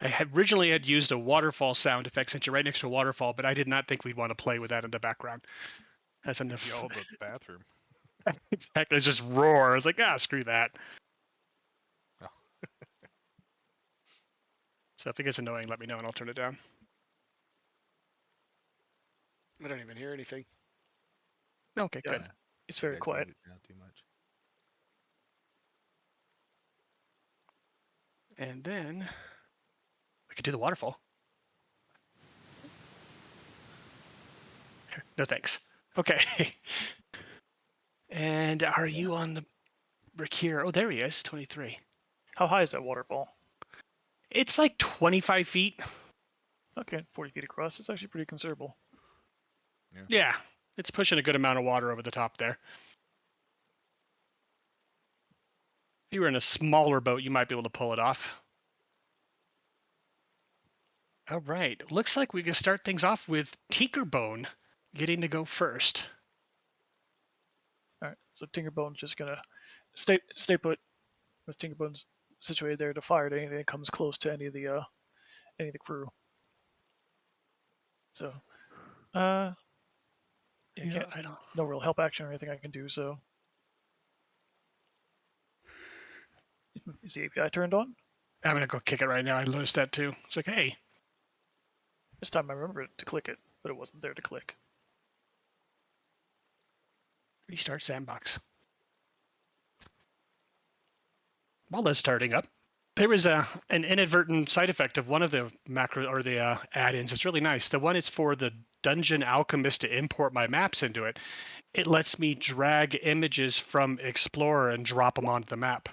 I had originally had used a waterfall sound effect since you're right next to a waterfall, but I did not think we'd want to play with that in the background. That's enough. Yell at the bathroom. Exactly, just roar. I was like, screw that. Oh. So if it gets annoying, let me know and I'll turn it down. I don't even hear anything. Okay, Yeah. good. It's very quiet. Not too much. And then we could do the waterfall. No thanks. Okay. And are you on the brick here? Oh, there he is, 23. How high is that waterfall? It's like 25 feet. Okay, 40 feet across. It's actually pretty considerable. Yeah, it's pushing a good amount of water over the top there. If you were in a smaller boat, you might be able to pull it off. All right, looks like we can start things off with Tinkerbone getting to go first. All right, so Tinkerbone's just gonna stay put with Tinkerbone's situated there to fire at anything that comes close to any of the crew. So, yeah, I don't. no real help action or anything I can do. So, is the API turned on? I'm gonna go kick it right now. I noticed that too. It's like, hey, This time I remembered to click it, but it wasn't there to click. restart sandbox. While that's starting up, there was an inadvertent side effect of one of the macro or the add-ins. It's really nice. The one is for the Dungeon Alchemist to import my maps into it. It lets me drag images from Explorer and drop them onto the map,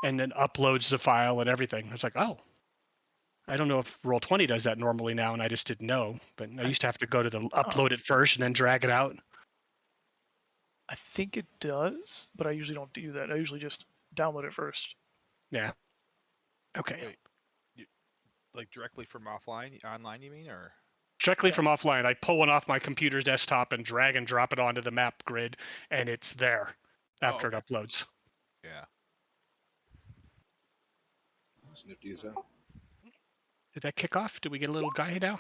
and then uploads the file and everything. It's like, oh, I don't know if Roll20 does that normally now, and I just didn't know. But I used to have to go to the upload it first and then drag it out. I think it does, but I usually don't do that. I usually just download it first. Yeah. Okay. Wait, like directly from online, you mean, or? Directly from offline, I pull one off my computer's desktop and drag and drop it onto the map grid, and it's there after it uploads. Yeah. It's nifty as hell. Did that kick off? Did we get a little guy now?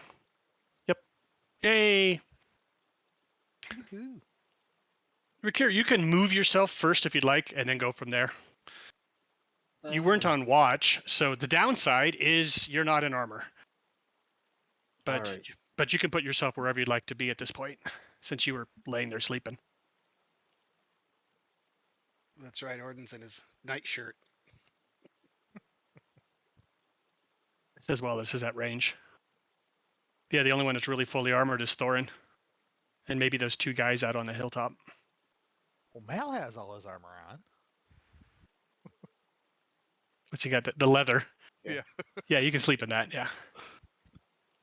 Yep. Yay! Woohoo. Rakir, you can move yourself first if you'd like, and then go from there. You weren't on watch, so the downside is you're not in armor. But Alright. but you can put yourself wherever you'd like to be at this point, since you were laying there sleeping. That's right. Orden's in his nightshirt. It's as well as is at range. Yeah, the only one that's really fully armored is Thorin. And maybe those two guys out on the hilltop. Well, Mal has all his armor on. What's he got? The leather. Yeah. Yeah, you can sleep in that, yeah.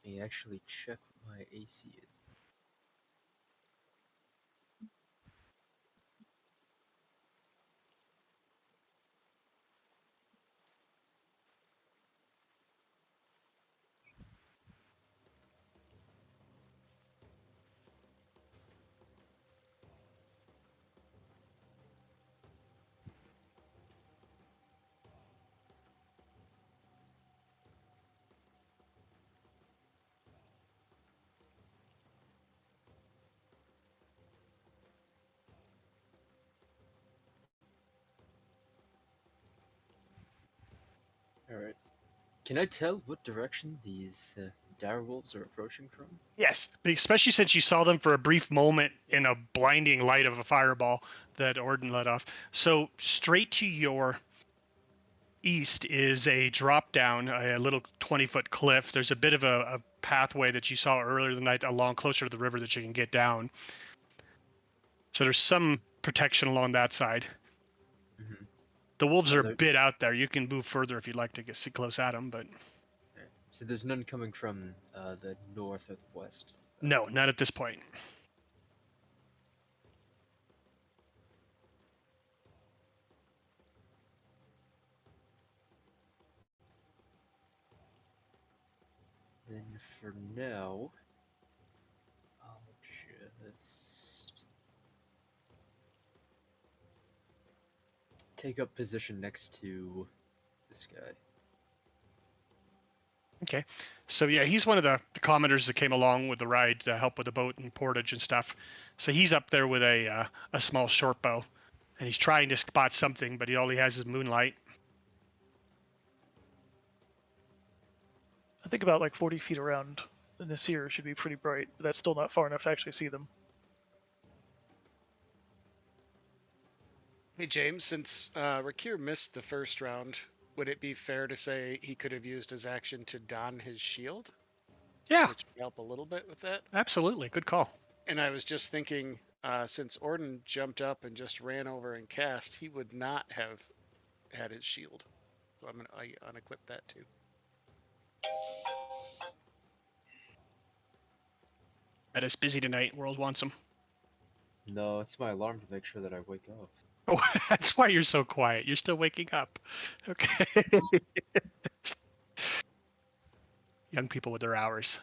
Let me actually check what my AC is. Alright. Can I tell what direction these direwolves are approaching from? Yes, especially since you saw them for a brief moment in a blinding light of a fireball that Orden let off. So straight to your east is a drop down, a little 20-foot cliff. There's a bit of a pathway that you saw earlier the night along closer to the river that you can get down. So there's some protection along that side. Mm-hmm. The wolves are a bit out there. You can move further if you'd like to sit close at them, but... So there's none coming from the north or the west? No, not at this point. Then for now, I'll just take up position next to this guy. Okay. So yeah, he's one of the commoners that came along with the ride to help with the boat and portage and stuff. So he's up there with a small short bow, and he's trying to spot something, but all he has is moonlight. I think about like 40 feet around the Nasir should be pretty bright, but that's still not far enough to actually see them. Hey James, since Rakir missed the first round, would it be fair to say he could have used his action to don his shield, Yeah, which would help a little bit with that? absolutely. Good call. And I was just thinking, since Orden jumped up and just ran over and cast, he would not have had his shield. So I unequip that too. That is busy tonight. World wants him. No, it's my alarm to make sure that I wake up. Oh, that's why you're so quiet. You're still waking up. Okay. Young people with their hours.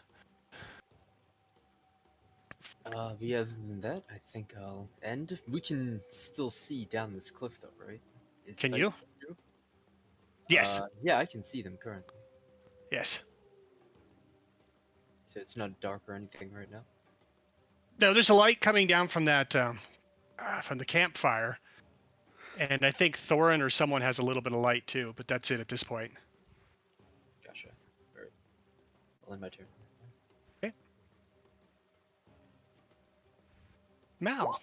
But yeah, other than that, I think I'll end. We can still see down this cliff, though, right? Is Can sight you? through? Yes. Yeah, I can see them currently. Yes. So it's not dark or anything right now. No, there's a light coming down from that from the campfire, and I think Thorin or someone has a little bit of light too, but that's it at this point. Gotcha. Alright. I'll end my turn. Okay. Mal.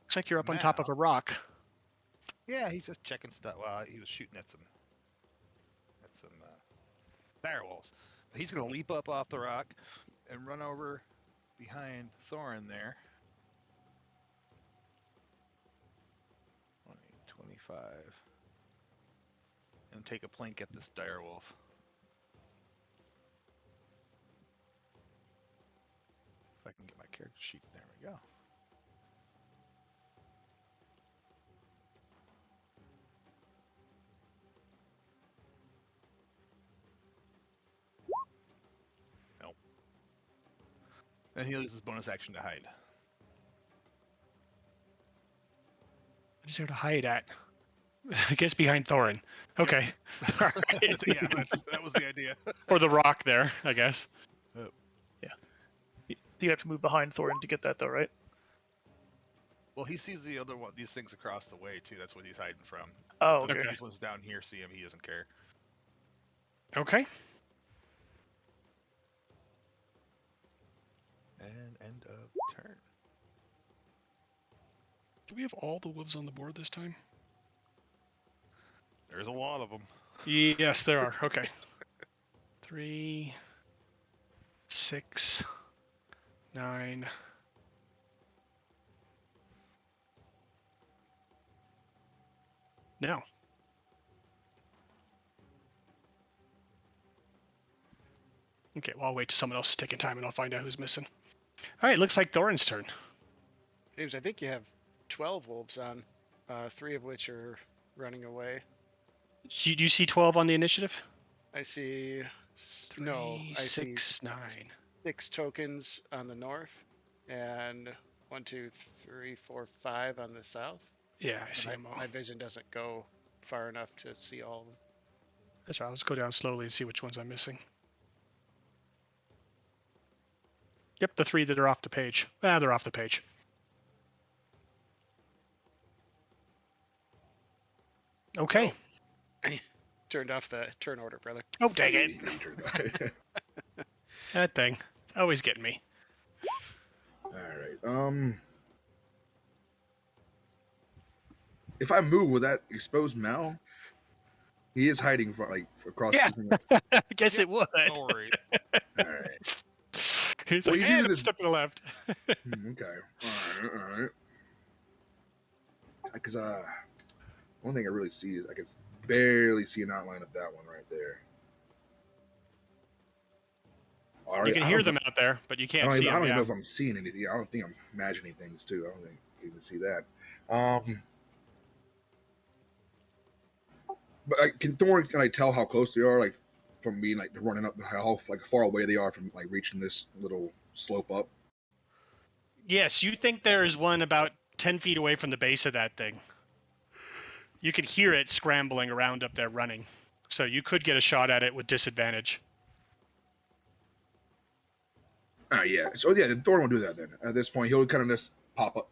Looks like you're up on top of a rock. Yeah, he's just checking stuff. Well, he was shooting at some direwolves. But he's gonna leap up off the rock and run over behind Thorin there. 20, 25. And take a plink at this direwolf. If I can get my character sheet. There we go. Nope. And he'll use his bonus action to hide. Where's there to hide at? I guess behind Thorin. Okay. All right. Yeah, that was the idea. Or the rock there, I guess. You have to move behind Thorin to get that, though, right? Well, he sees the other one, these things across the way too. That's what he's hiding from. Oh, But okay. These ones down here see him. He doesn't care. Okay. And end of turn. Do we have all the wolves on the board this time? There's a lot of them. Yes, there are. Okay. 3, 6, 9. No. Okay, well, I'll wait till someone else is taking time and I'll find out who's missing. All right, looks like Thorin's turn. James, I think you have 12 wolves on, 3 of which are running away. Do you see 12 on the initiative? I see. 3, No, I see 6, 9. 6 tokens on the north, and 1, 2, 3, 4, 5 on the south. Yeah, I see And them all. my vision doesn't go far enough to see all of them. That's right. Let's go down slowly and see which ones I'm missing. Yep, the 3 that are off the page. They're off the page. Okay. Turned off the turn order, brother. Oh, dang it. That thing. Always getting me. All right. If I move, will that expose Mal? He is hiding across. Yeah. The I guess it would. Don't worry. All right. He's Well, like, he's hey, using let's his- step to the left. Okay. All right. Because one thing I really see is I can barely see an outline of that one right there. You can hear them out there, but you I can't don't, see even, I them. don't even Yeah. know if I'm seeing anything. I don't think I'm imagining things too. I don't think you can see that. But can I tell how close they are, like from being like running up, how far away they are from like reaching this little slope up? Yes, you think there's one about 10 feet away from the base of that thing. You can hear it scrambling around up there running. So you could get a shot at it with disadvantage. Yeah. So yeah, the Thorn will do that then. At this point, he'll kind of just pop up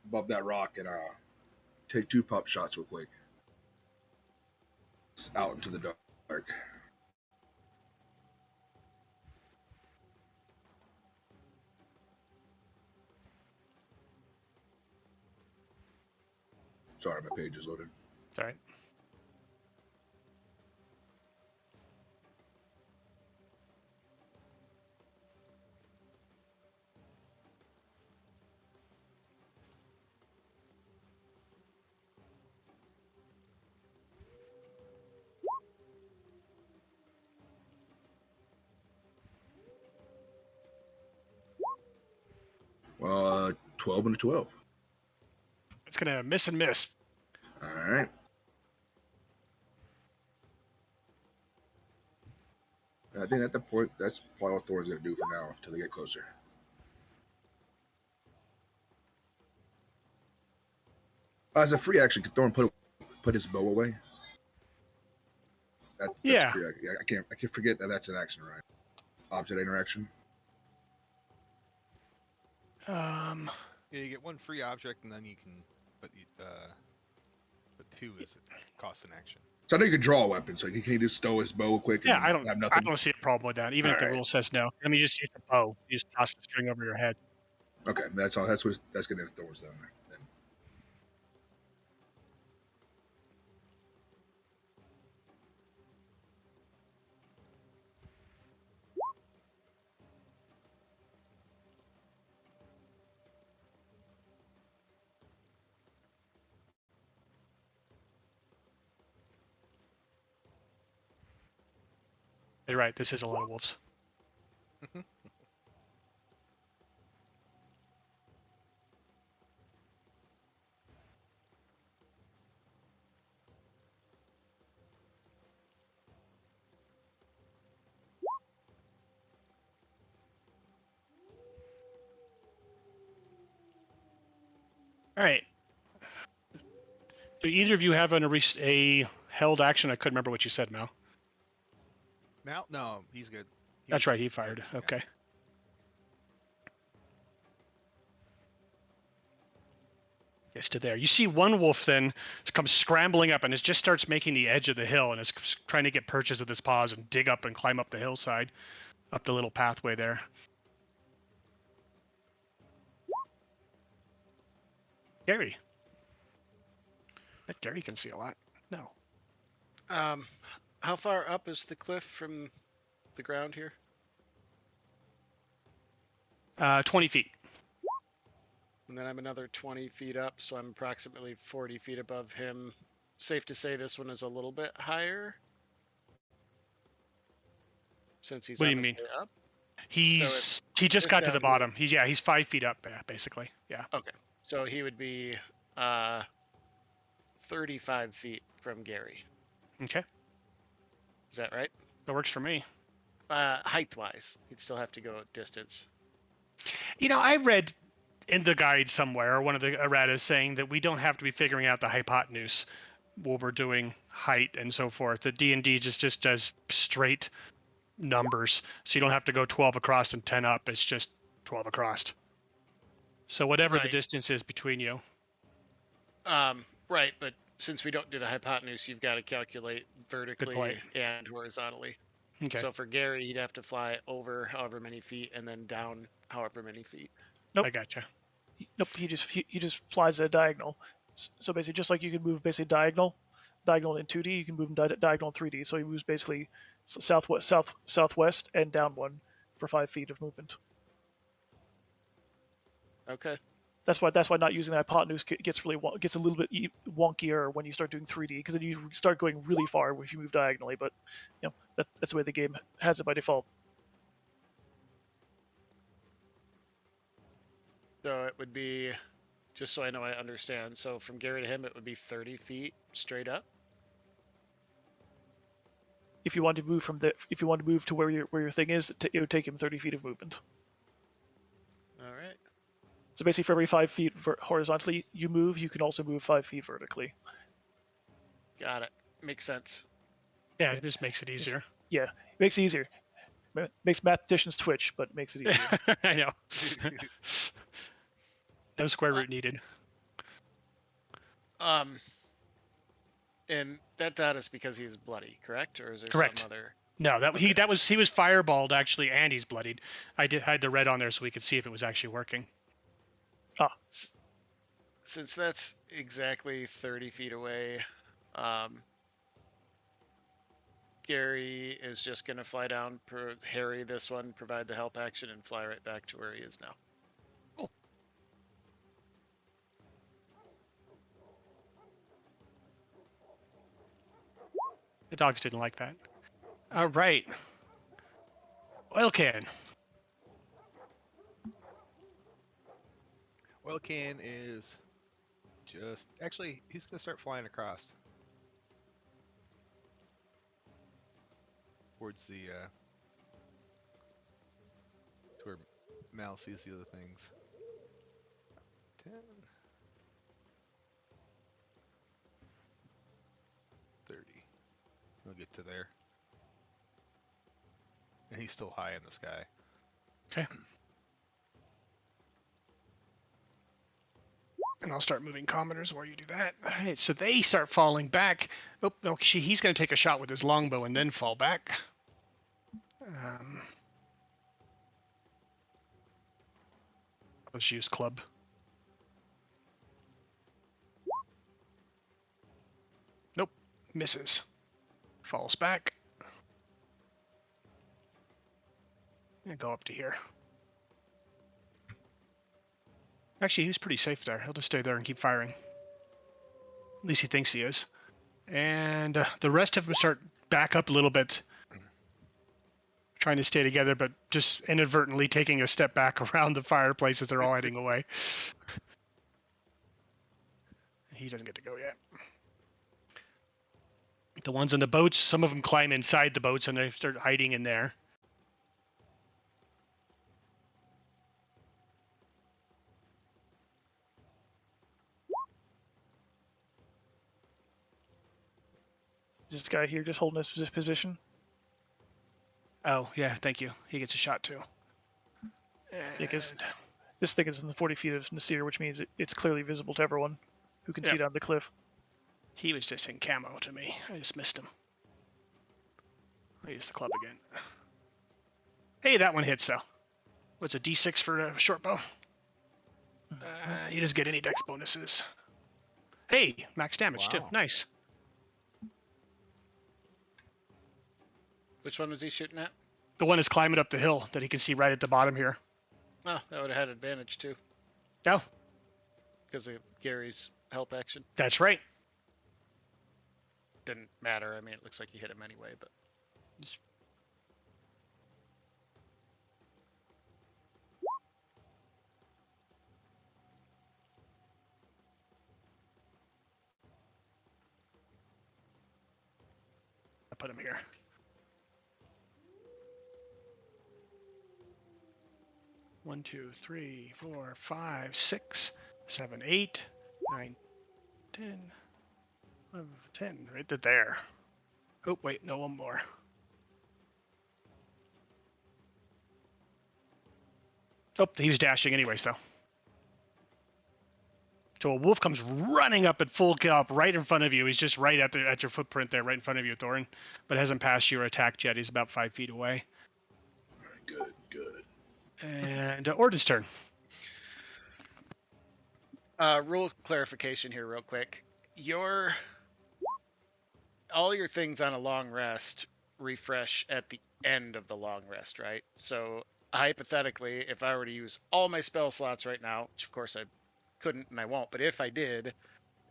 above that rock and take 2 pop shots real quick. It's out into the dark. Sorry, my page is loaded. It's all right. Well, 12 and a 12. It's gonna miss and miss. All right. I think at the point, that's probably what Thor's going to do for now until they get closer. As a free action, can Thorn put his bow away? That's Yeah. free. I can't forget that that's an action, right? Object interaction. Yeah, you get 1 free object, and then you can but 2 is cost an action. So I know you can draw a weapon, so he can just stow his bow quick. Yeah, And I don't. have I nothing. don't see a problem with that, even if the Alright. rule says no. I mean, you just use the bow. You just toss the string over your head. Okay, that's all. That's going to end Thor's then. You're right. This is a lot of wolves. All right. Do either of you have a held action? I couldn't remember what you said, Mal. Mal? No, he's good. That's was right. just- He fired. yeah. Okay. Yes, to there. You see one wolf then comes scrambling up and it just starts making the edge of the hill and is trying to get purchase with his paws and dig up and climb up the hillside, up the little pathway there. Gary. Bet Gary can see a lot. No. How far up is the cliff from the ground here? 20 feet. And then I'm another 20 feet up, so I'm approximately 40 feet above him. Safe to say this one is a little bit higher, since he's What do on you his mean? way up. He just if got to the down here- bottom. He's 5 feet up, basically. Yeah. Okay, so he would be 35 feet from Gary. Okay. Is that right? That works for me. Height-wise, he'd still have to go distance. You know, I read in the guide somewhere, or one of the erratas saying that we don't have to be figuring out the hypotenuse while we're doing height and so forth. The D&D just does straight numbers, so you don't have to go 12 across and 10 up. It's just 12 across. So whatever the Right. distance is between you. Right, but since we don't do the hypotenuse, you've got to calculate vertically point. and horizontally. Okay. So for Gary, he'd have to fly over however many feet and then down however many feet. Nope. I gotcha. Nope. He just flies a diagonal. So basically, just like you can move basically diagonal in 2D, you can move him diagonal in 3D. So he moves basically southwest and down 1 for 5 feet of movement. Okay. That's why not using the hypotenuse gets a little bit wonkier when you start doing 3D, because then you start going really far if you move diagonally. But that's the way the game has it by default. So it would be, just so I know I understand, so from Gary to him, it would be 30 feet straight up. If you want to move if you want to move to where your thing is, it would take him 30 feet of movement. All right. So basically, for every 5 feet horizontally you move, you can also move 5 feet vertically. Got it. Makes sense. Yeah, it just makes it easier. Yeah, it makes it easier. Makes mathematicians twitch, but makes it easier. I know. No square root needed. And that dot is because he's bloody, correct? Or is there Correct. some other? No, that Okay. he was fireballed actually, and he's bloodied. I had the red on there so we could see if it was actually working. Since that's exactly 30 feet away, Gary is just going to fly down, harry this one, provide the help action, and fly right back to where he is now. The dogs didn't like that. All right. Oil can. Oil can is just actually he's gonna start flying across towards the to where Mal sees the other things. 10, 30. We'll get to there. And he's still high in the sky. Okay. And I'll start moving commenters while you do that. All right, so they start falling back. Oh, no, he's going to take a shot with his longbow and then fall back. Let's use club. Nope, misses. Falls back. And go up to here. Actually, he's pretty safe there. He'll just stay there and keep firing. At least he thinks he is. And the rest of them start back up a little bit, trying to stay together, but just inadvertently taking a step back around the fireplace as they're all heading away. He doesn't get to go yet. The ones on the boats, some of them climb inside the boats and they start hiding in there. Is this guy here just holding his position? Oh, yeah, thank you. He gets a shot too. Yeah, because this thing is in the 40 feet of Nasir, which means it's clearly visible to everyone who can see down the cliff. He was just in camo to me. I just missed him. I'll use the club again. Hey, that one hits though. What's a D6 for a short bow? He doesn't get any dex bonuses. Hey, max damage too. Nice. Which one was he shooting at? The one is climbing up the hill that he can see right at the bottom here. Oh, that would have had advantage too. Oh, because of Gary's help action. That's right. Didn't matter. I mean, it looks like he hit him anyway, but. I'll put him here. One, 2, 3, 4, 5, 6, 7, 8, 9, 10, 11, 10. Right there. Oh, wait, no, one more. Oh, he was dashing anyways, though. So a wolf comes running up at full gallop right in front of you. He's just right at your footprint there, right in front of you, Thorin, but hasn't passed your attack yet. He's about 5 feet away. Good, good. And Orden's turn. Rule clarification here, real quick. All your things on a long rest refresh at the end of the long rest, right? So hypothetically, if I were to use all my spell slots right now, which of course I couldn't and I won't, but if I did,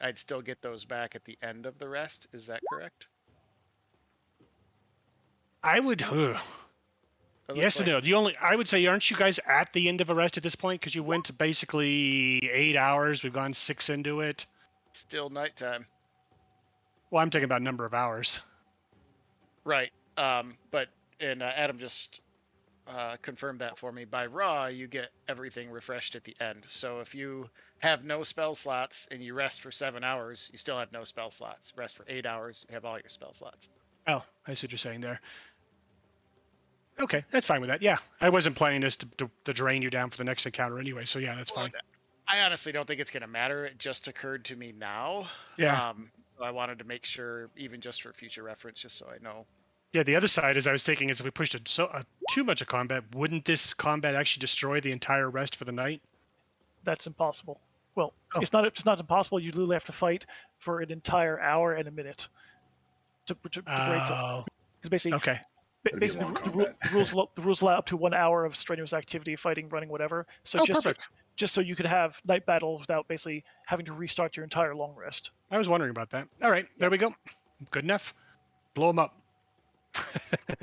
I'd still get those back at the end of the rest. Is that correct? I would. Yes and no. I would say, aren't you guys at the end of a rest at this point? Because you went basically 8 hours. We've gone 6 into it. Still nighttime. Well, I'm talking about number of hours. Right. But Adam just confirmed that for me. By Raw, you get everything refreshed at the end. So if you have no spell slots and you rest for 7 hours, you still have no spell slots. Rest for 8 hours, you have all your spell slots. Oh, I see what you're saying there. Okay, that's fine with that. Yeah, I wasn't planning this to drain you down for the next encounter anyway, so yeah, that's Well, fine. I honestly don't think it's going to matter. It just occurred to me now. Yeah. So I wanted to make sure, even just for future reference, just so I know. Yeah, the other side is I was thinking is if we pushed it too much of combat, wouldn't this combat actually destroy the entire rest for the night? That's impossible. Well, Oh. it's not impossible. You literally have to fight for an entire hour and a minute to break the. Oh, Because basically, okay. It'd be a long combat. the rules allow up to 1 hour of strenuous activity, fighting, running, whatever. So Oh, perfect. just so you could have night battles without basically having to restart your entire long rest. I was wondering about that. All right, there we go. Good enough. Blow them up.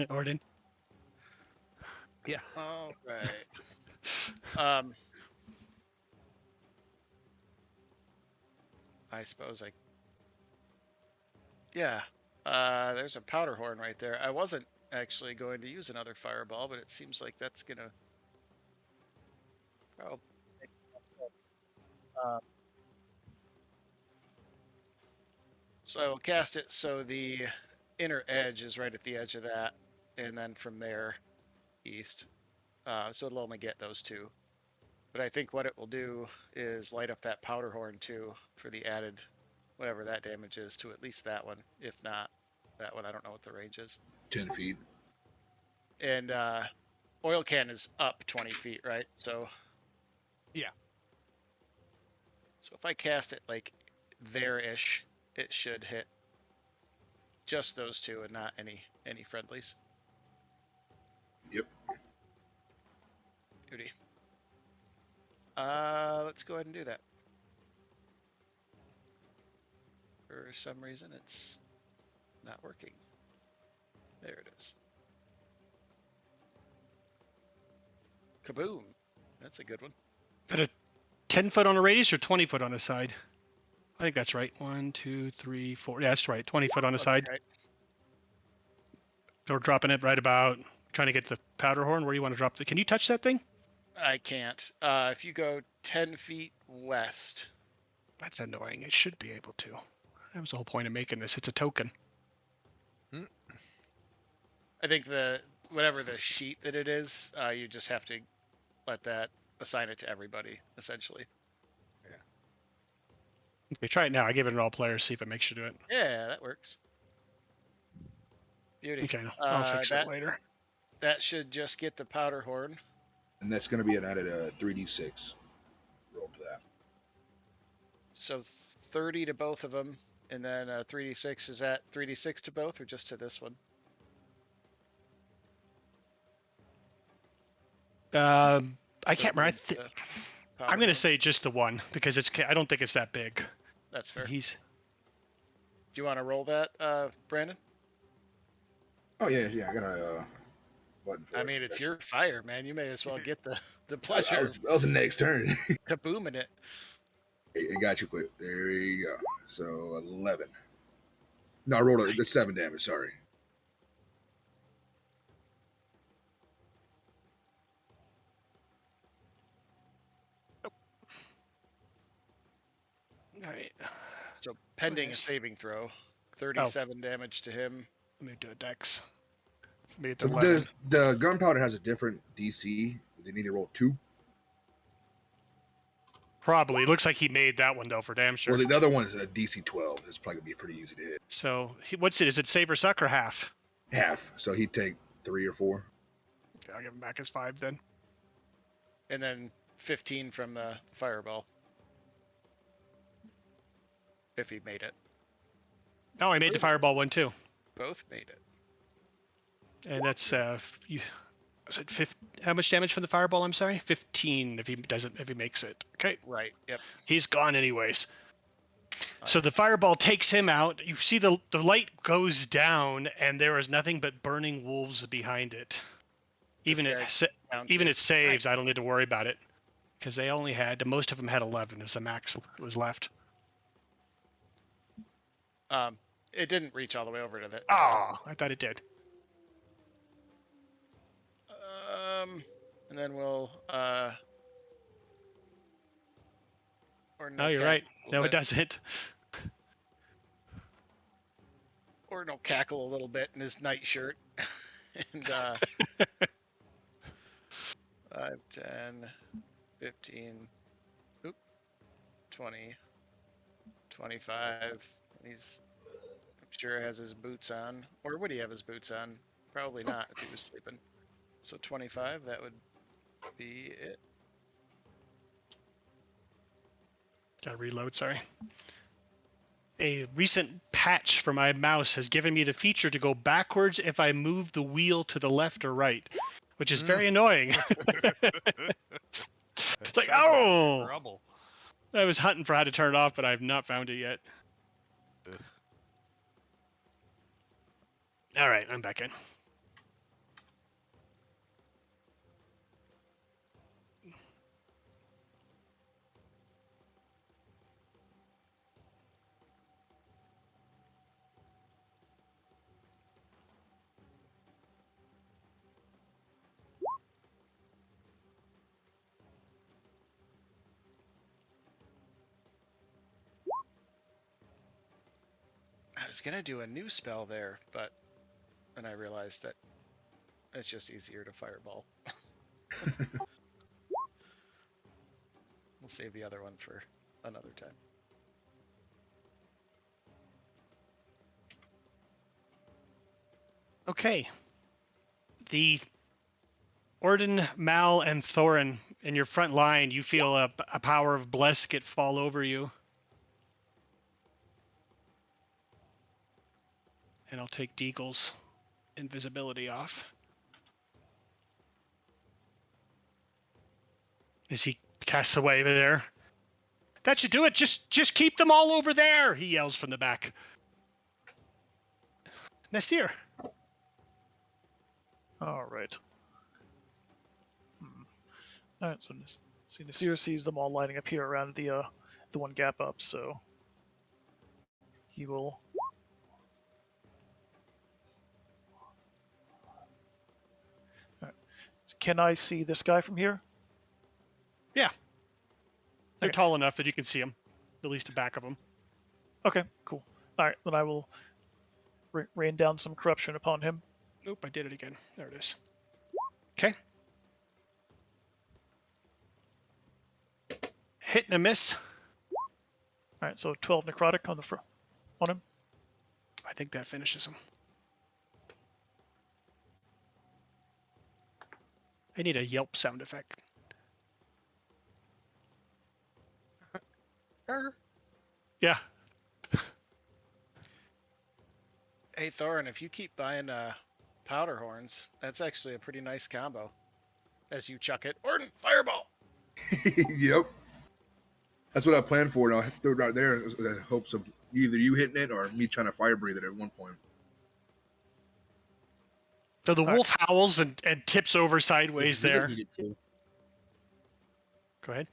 Orden. Yeah. All right. I suppose I. Yeah. There's a powder horn right there. I wasn't actually going to use another fireball, but it seems like that's gonna probably make more sense. So I will cast it so the inner edge is right at the edge of that, and then from there, east. So it'll only get those two. But I think what it will do is light up that powder horn too for the added, whatever that damage is to at least that one. If not that one, I don't know what the range is. 10 feet. And oil can is up 20 feet, right? So Yeah. So if I cast it like there-ish, it should hit just those two and not any friendlies. Yep. Beauty. Let's go ahead and do that. For some reason, it's not working. There it is. Kaboom! That's a good one. Is that a 10 foot on a radius or 20 foot on a side? I think that's right. 1, 2, 3, 4. Yeah, that's right. 20 foot on a side. Right. So we're dropping it right about trying to get the powder horn. Where do you want to drop the? Can you touch that thing? I can't. If you go 10 feet west, That's annoying. It should be able to. That was the whole point of making this. It's a token. I think whatever the sheet that it is, you just have to let that assign it to everybody, essentially. Okay, try it now. I give it to all players. See if it makes you do it. Yeah, that works. Beauty. Okay, I'll fix that, it later. That should just get the powder horn. And that's going to be an added 3d6 roll to that. So 30 to both of them, and then 3d6. Is that 3d6 to both, or just to this one? I can't remember. I'm going to say say just the one because I don't think it's that big. that's fair. Do He's. you want to roll that, Brandon? Oh, yeah. I got a button for it. I mean, it's your fire, man. You may as well get the That pleasure was the next turn. kabooming it. It got you quick. There you go. So 11. No, I rolled the 7 damage. Sorry. All right. So pending a Nice. saving throw, 37 damage to him. Let me do a dex. Maybe it's So 11. the gunpowder has a different DC. They need to roll 2. Probably. Looks like he made that one though for damn sure. Well, the other one is a DC 12. It's probably gonna be pretty easy to hit. So what's it? Is it save or suck or half? Half. So he'd take 3 or 4. Okay, I'll give him back his 5 then. And then 15 from the fireball. If he made it. No, I made the fireball one too, Both made it. and that's you. Was it 50, how much damage from the fireball? I'm sorry, 15 if he makes it. Okay, Right. Yep. he's gone anyways. So the Nice. fireball takes him out. You see the light goes down, and there is nothing but burning wolves behind it. Even This it guy down even to- it saves. I don't need to worry about it because they only had most of them had 11. It was the max that was left. It didn't reach all the way over to the. Oh, I thought it did. And then we'll. Or No, you're can't right. roll No, it doesn't. Orden will cackle a little bit in his nightshirt. And 5, 10, 15, 20, 25. He's, I'm sure, has his boots on. Or would he have his boots on? Probably not if he was sleeping. So 25, that would be it. Gotta reload, sorry. A recent patch for my mouse has given me the feature to go backwards if I move the wheel to the left or right, which is very annoying. It's like, oh! Trouble. I was hunting for how to turn it off, but I've not found it yet. Ugh. All right, I'm back in. I was gonna do a new spell there, but then I realized that it's just easier to fireball. We'll save the other one for another time. Okay. The Orden, Mal, and Thorin in your front line, you feel a power of bless get fall over you. And I'll take Deagle's invisibility off. As he casts away there. That should do it. Just keep them all over there, he yells from the back. Nasir. All right. All right. So Nasir sees them all lining up here around the one gap up. So he will. All right. Can I see this guy from here? Yeah. They're Okay. tall enough that you can see them. At least the back of them. Okay. Cool. All right. Then I will rain down some corruption upon him. Nope, I did it again. There it is. Okay. Hit and a miss. All right. So 12 necrotic on on him. I think that finishes him. I need a yelp sound effect. Yeah. Hey Thorin, if you keep buying powder horns, that's actually a pretty nice combo. As you chuck it, Orden, fireball! Yep. That's what I planned for. And I threw it right there in hopes of either you hitting it or me trying to fire breathe it at one point. So the All right. wolf howls and tips over sideways If you really there. needed to. Go ahead.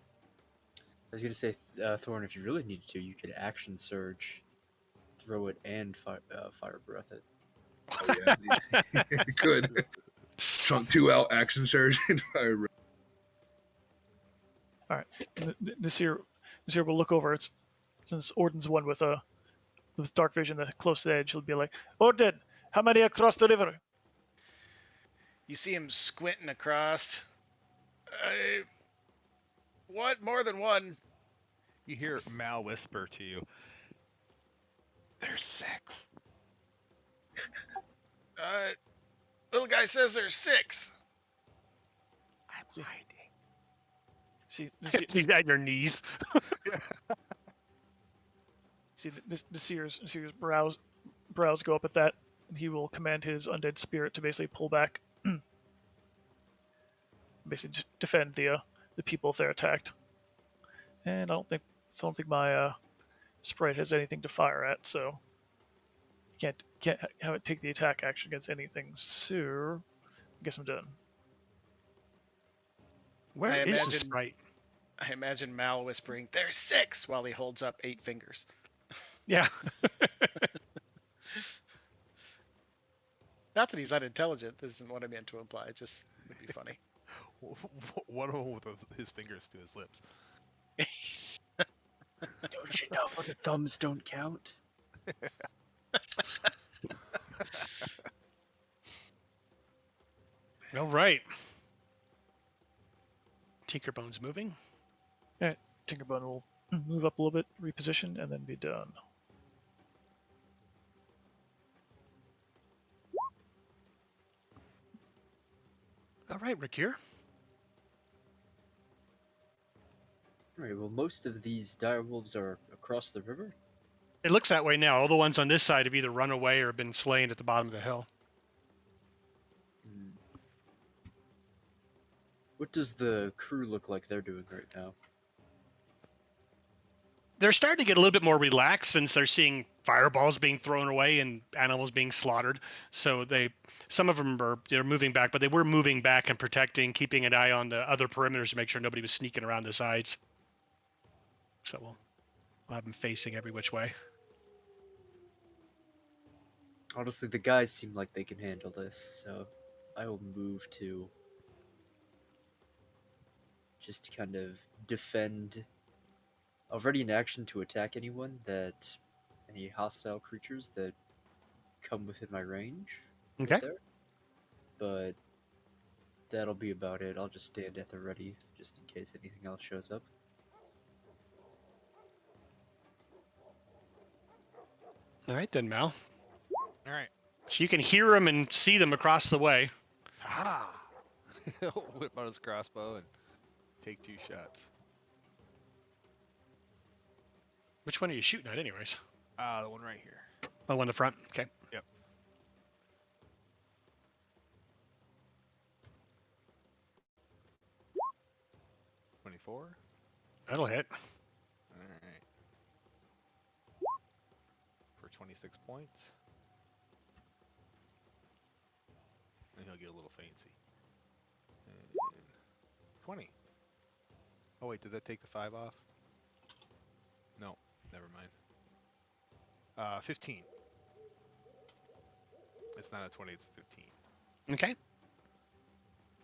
I was gonna say, Thorn, if you really needed to, you could action surge, throw it, and fire breath it. Oh, yeah. Good. Chunk 2 out, action surge, and fire breath. All right. Nasir will look over. Since Orden's one with dark vision, the close to the edge, he'll be like, "Orden, how many across the river?" You see him squinting across. What? More than one? You hear Mal whisper to you, "There's 6." Little guy says there's 6. See, hiding. see, He's at your knees. Nasir's brows go up at that, and he will command his undead spirit to basically pull back, basically defend the people if they're attacked. And I don't think my sprite has anything to fire at, so can't have it take the attack action against anything. So I guess I'm done. Where I is the imagine- sprite? I imagine Mal whispering, "There's 6," while he holds up 8 fingers. Yeah. Not that he's unintelligent. This isn't what I meant to imply. It just would be funny. One of them with his fingers to his lips. Don't you know the thumbs don't count? All right. Tinkerbone's moving. Alright, Tinkerbone will move up a little bit, reposition, and then be done. All right, Rakir. Alright, well, most of these direwolves are across the river. It looks that way now. All the ones on this side have either run away or been slain at the bottom of the hill. Hmm. What does the crew look like they're doing right now? They're starting to get a little bit more relaxed since they're seeing fireballs being thrown away and animals being slaughtered. So some of them they're moving back, but they were moving back and protecting, keeping an eye on the other perimeters to make sure nobody was sneaking around the sides. So we'll have them facing every which way. Honestly, the guys seem like they can handle this, so I will move to just kind of defend. Already in action to attack any hostile creatures that come within my range. Okay. There. But that'll be about it. I'll just stand at the ready, just in case anything else shows up. All right then, Mal. All right. So you can hear them and see them across the way. Ha! He'll whip out his crossbow and take 2 shots. Which one are you shooting at, anyways? The one right here. Oh, on the front. Okay. Yep. $24. That'll hit. All right. For 26 points. And he'll get a little fancy. And 20. Oh wait, did that take the 5 off? No, never mind. 15. It's not a 20, it's a 15. Okay.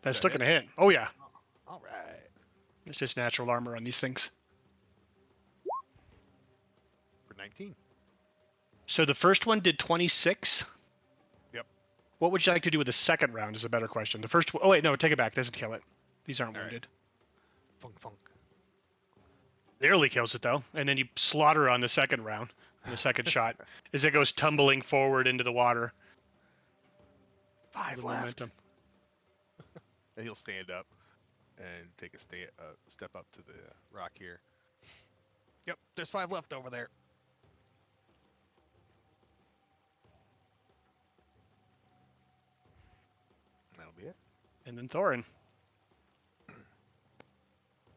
That's Is still that going to hit. Oh, yeah. All right. It's just natural armor on these things. For 19. So the first one did 26. Yep. What would you like to do with the second round is a better question. The first one, oh wait, no, take it back. Doesn't kill it. These aren't All right. wounded. Funk funk. Barely kills it though. And then you slaughter on the second round, on the second shot, as it goes tumbling forward into the water. 5 The left. momentum. And he'll stand up and take a step up to the rock here. Yep, there's 5 left over there. That'll be it. And then Thorin.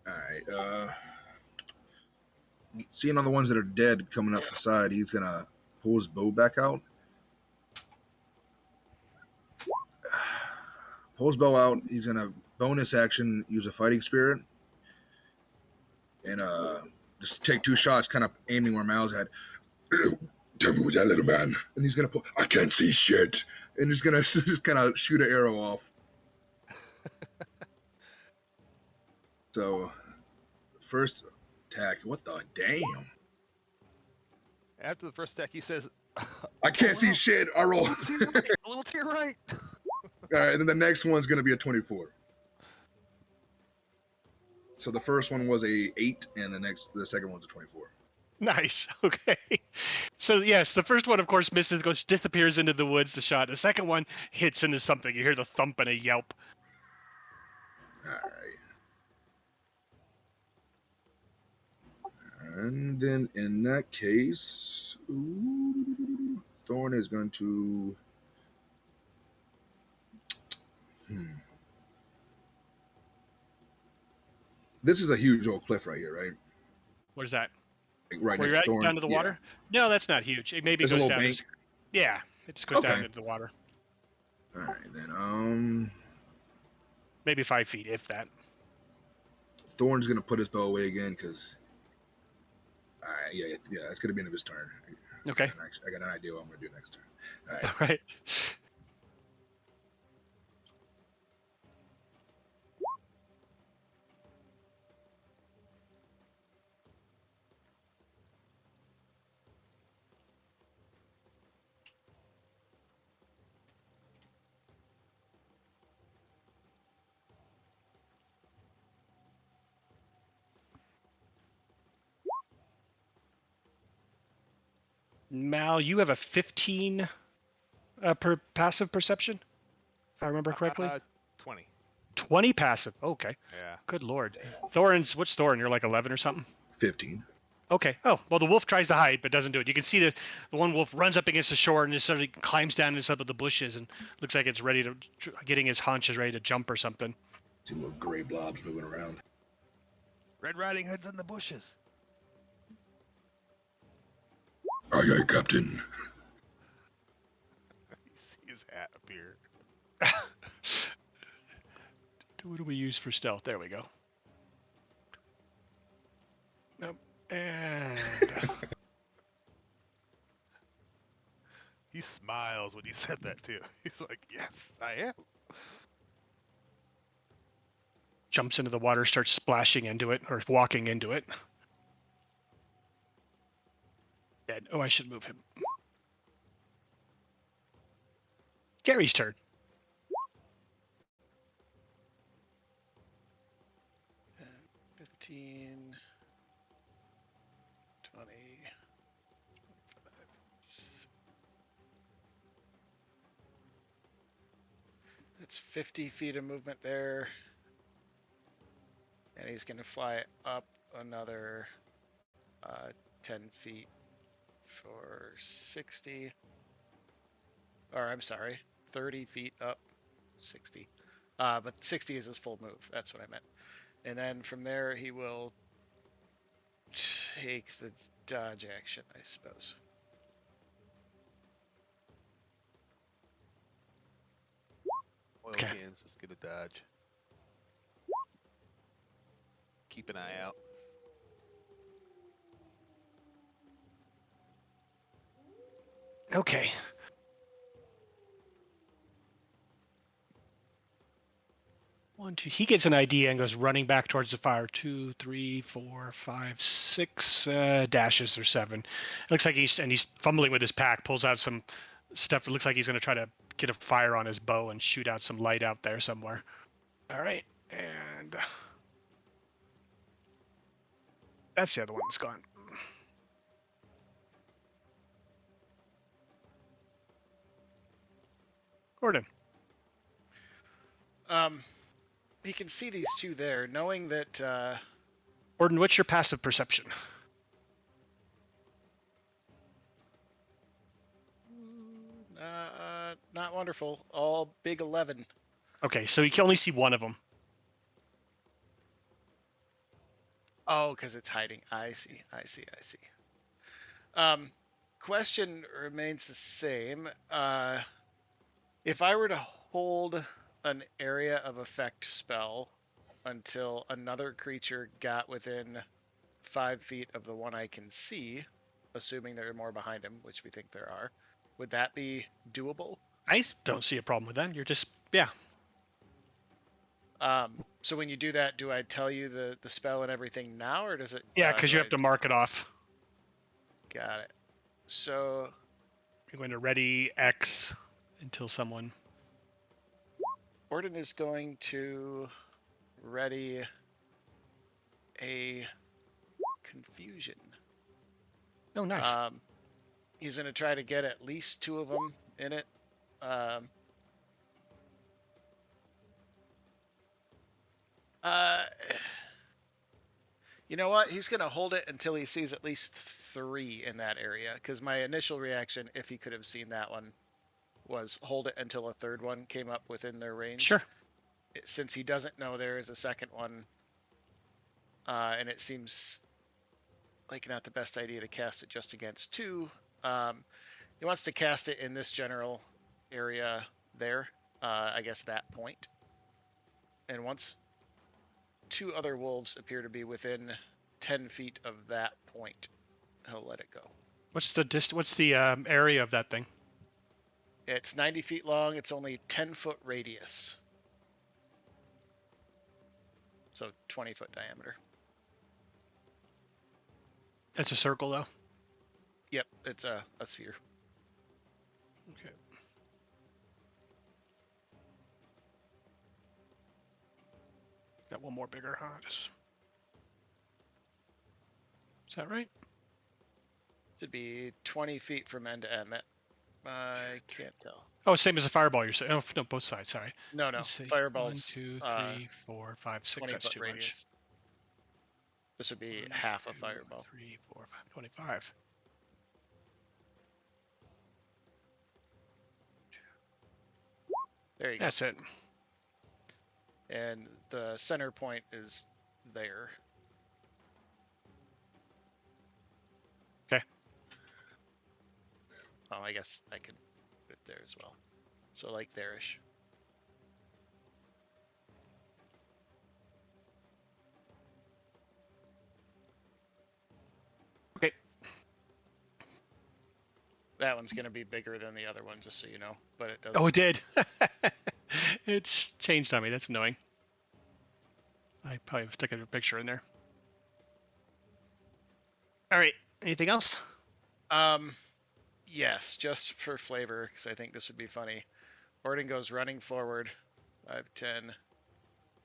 All right. Seeing all the ones that are dead coming up the side, he's gonna pull his bow back out. Pull his bow out. He's gonna bonus action use a fighting spirit, and just take 2 shots, kind of aiming where Mal's at. Tell me with that little man, and he's gonna pull. I can't see shit, and he's gonna just kind of shoot an arrow off. So, first attack. What the damn? After the first attack, he says, I can't see shit. I roll. a little to your right. All right, and then the next one's gonna be a 24. So the first one was a 8, and the second one's a 24. Nice. Okay. So yes, the first one of course misses, disappears into the woods. The shot. The second one hits into something. You hear the thump and a yelp. All right. And then in that case, Thorn is going to. This is a huge old cliff right here, right? Where's that? Like right Where next you're at, to Thorn. down to the water? No, that's not huge. It maybe There's a goes little down. bank. Yeah, it just goes down Okay. into the water. All right, then. Maybe 5 feet, if that. Thorn's gonna put his bow away again because. Yeah, that's gonna be end of his turn. Okay. I got an idea what I'm gonna do next turn. All right. All right. Mal, you have a 15 per passive perception, if I remember correctly. 20. 20 passive. Okay. Yeah. Good lord. Thorin's, what's Thorin? You're like 11 or something? 15. Okay. Oh, well, the wolf tries to hide, but doesn't do it. You can see the one wolf runs up against the shore and just sort of climbs down into some of the bushes and looks like it's ready to, getting his haunch is ready to jump or something. See little gray blobs moving around. Red Riding Hood's in the bushes. Aye, aye, Captain. You see his hat appear. What do we use for stealth? There we go. Nope. And He smiles when you said that too. He's like, "Yes, I am." jumps into the water, starts splashing into it or walking into it. Dead. Oh, I should move him. Gary's turn. 15, 20, 25. That's 50 feet of movement there. And he's going to fly up another 10 feet for 60. Or, I'm sorry, 30 feet up, 60. But 60 is his full move. That's what I meant. And then from there, he will take the dodge action, I suppose. Oil Okay. cans just gonna dodge. Keep an eye out. Okay. One, two. He gets an idea and goes running back towards the fire. 2, 3, 4, 5, 6 dashes or 7. It looks like he's fumbling with his pack. Pulls out some stuff. It looks like he's going to try to get a fire on his bow and shoot out some light out there somewhere. All right, and that's the other one that's gone. Gordon. He can see these two there, knowing that Gordon, what's your passive perception? not wonderful. All big 11. Okay, so you can only see one of them. Oh, because it's hiding. I see. Question remains the same. If I were to hold an area of effect spell until another creature got within 5 feet of the one I can see, assuming there are more behind him, which we think there are, would that be doable? I don't see a problem with that. You're just, yeah. So when you do that, do I tell you the spell and everything now, or does it? Yeah, because you have to mark it off. Got it. So You're going to ready X until someone. Orden is going to ready a confusion. Oh, nice. He's going to try to get at least 2 of them in it. You know what? He's going to hold it until he sees at least 3 in that area. Because my initial reaction, if he could have seen that one, was hold it until a third one came up within their range. Sure. Since he doesn't know there is a second one, and it seems like not the best idea to cast it just against 2, he wants to cast it in this general area there, I guess that point. And once 2 other wolves appear to be within 10 feet of that point, he'll let it go. What's the area of that thing? It's 90 feet long. It's only 10-foot radius. So 20-foot diameter. It's a circle, though. Yep, it's a sphere. Okay. Got one more bigger, huh? Is that right? Should be 20 feet from end to end. That I can't tell. Oh, same as a fireball. You're saying? Oh, no, both sides. Sorry. No, no. Let's see. 1, Fireball's 2, 3, 4, 5, 6. 20 That's foot too much. radius. This would be 1, half a 2, fireball. 3, 4, 5, 25. There you go. That's it. And the center point is there. Okay. Oh, I guess I could put it there as well. So like there-ish. Okay. That one's going to be bigger than the other one, just so you know. But it does. Oh, it did. It's changed on me. That's annoying. I probably took a picture in there. All right. Anything else? Yes, just for flavor, because I think this would be funny. Orden goes running forward, 5, 10,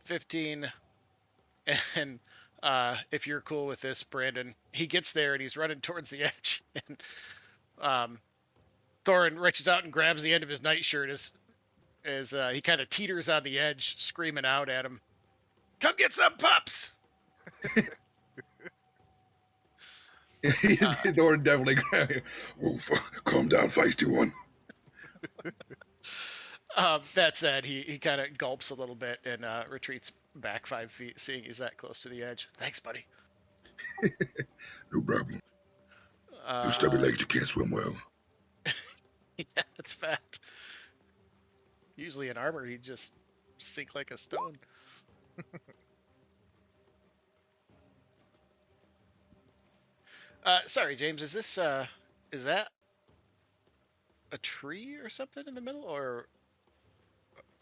15, and if you're cool with this, Brandon, he gets there and he's running towards the edge, and Thorin reaches out and grabs the end of his nightshirt as he kind of teeters on the edge, screaming out at him, "Come get some pups!" Thorin definitely. Wolf, calm down, feisty one. That said, he kind of gulps a little bit and retreats back 5 feet, seeing he's that close to the edge. Thanks, buddy. No problem. Those stubby legs, you can't swim well. Yeah, that's fact. Usually in armor, he'd just sink like a stone. Sorry, James. Is this is that a tree or something in the middle, or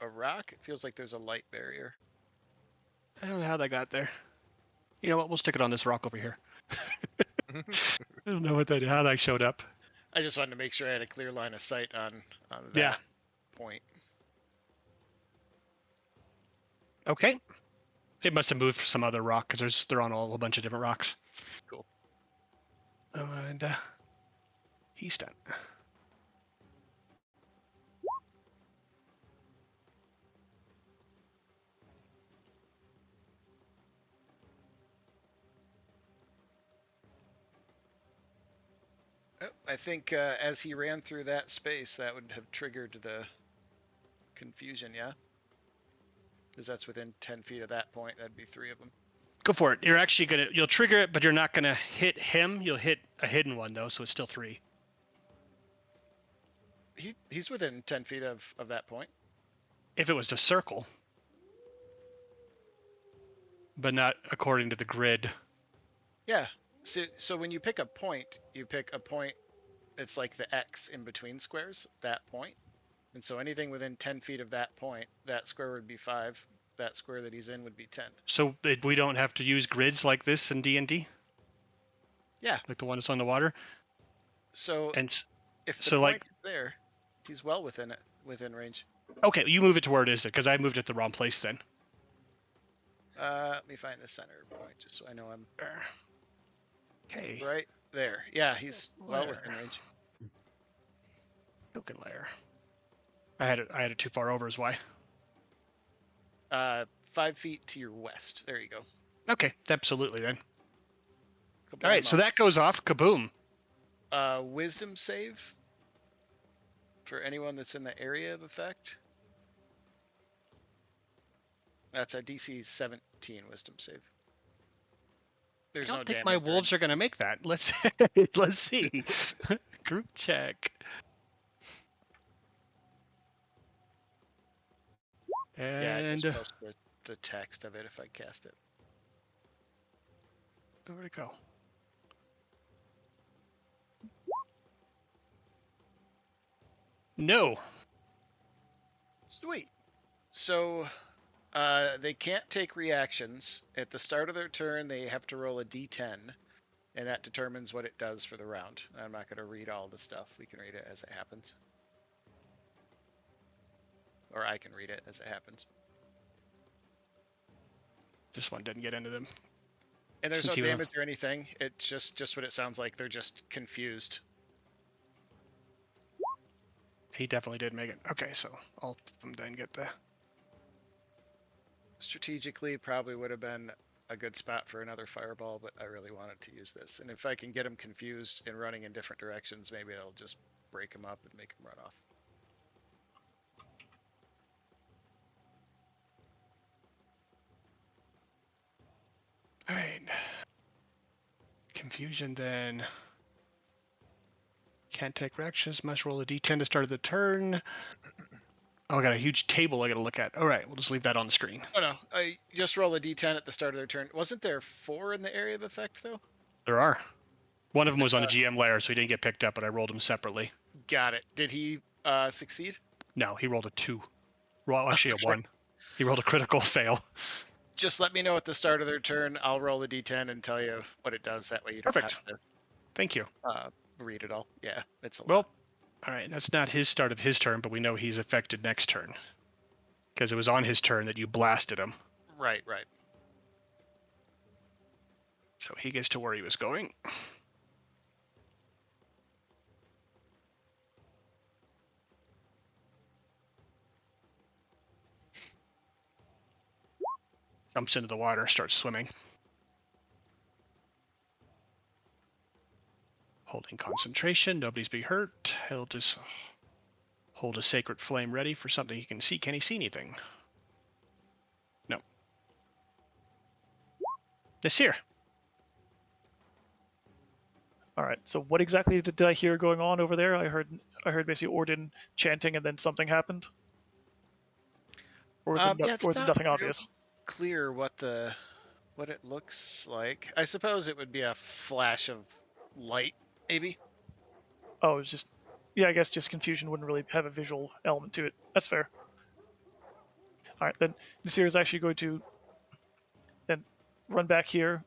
a rock? It feels like there's a light barrier. I don't know how that got there. You know what? We'll stick it on this rock over here. I don't know how that showed up. I just wanted to make sure I had a clear line of sight on that Yeah. point. Okay. It must have moved for some other rock because they're on a whole bunch of different rocks. Cool. Oh, and he's done. Oh, I think as he ran through that space, that would have triggered the confusion. Yeah. Because that's within 10 feet of that point. That'd be 3 of them. Go for it. You'll trigger it, but you're not gonna hit him. You'll hit a hidden one though, so it's still 3. He's within 10 feet of that point. If it was to circle, but not according to the grid. Yeah. So when you pick a point, it's like the X in between squares, that point. And so anything within 10 feet of that point, that square would be 5. That square that he's in would be 10. So we don't have to use grids like this in D&D? Yeah. Like the one that's on the water? So And if the so, point like, is there, he's well within range. okay, you move it to where it is, because I moved it the wrong place then. Let me find the center point just so I know I'm Okay. right there. Yeah, he's well within range. Token layer. I had it too far over is why. 5 feet to your west. There you go. Okay, absolutely then. Kaboom All right, so up. that goes off. Kaboom. Wisdom save for anyone that's in the area of effect. That's a DC 17 wisdom save. There's I don't no think damage. my wolves are going to make that. Let's see. Group check. Yeah, I And just post the text of it if I cast it. where'd it go? No. Sweet. So they can't take reactions. At the start of their turn, they have to roll a d10, and that determines what it does for the round. I'm not going to read all the stuff. We can read it as it happens. Or I can read it as it happens. This one didn't get into them. And there's Since no you- damage or anything. It's just what it sounds like. They're just confused. He definitely did make it. Okay, so all of them didn't get the. Strategically, probably would have been a good spot for another fireball, but I really wanted to use this. And if I can get them confused and running in different directions, maybe I'll just break them up and make them run off. All right. Confusion then. Can't take reactions. Must roll a d10 to start the turn. Oh, I got a huge table I got to look at. All right, we'll just leave that on the screen. Oh no, I just roll a d10 at the start of their turn. Wasn't there 4 in the area of effect though? There are. One of them was on a GM layer, so he didn't get picked up, but I rolled him separately. Got it. Did he succeed? No, he rolled a 2. Well, actually a 1. He rolled a critical fail. Just let me know at the start of their turn. I'll roll a d10 and tell you what it does. That way you don't Perfect. have Thank you. to read it all. Yeah, it's a Well, lot. all right, that's not his start of his turn, but we know he's affected next turn. Because it was on his turn that you blasted him. Right. So he gets to where he was going. Jumps into the water, starts swimming. Holding concentration, nobody's being hurt. He'll just hold a sacred flame ready for something he can see. Can he see anything? No. It's here. All right. So what exactly did I hear going on over there? I heard basically Orden chanting, and then something happened. Or was it, Yeah, it's or was it not nothing real obvious? clear what it looks like. I suppose it would be a flash of light, maybe. Oh, it was just, yeah, I guess just confusion wouldn't really have a visual element to it. That's fair. All right, then Nasir is actually going to then run back here.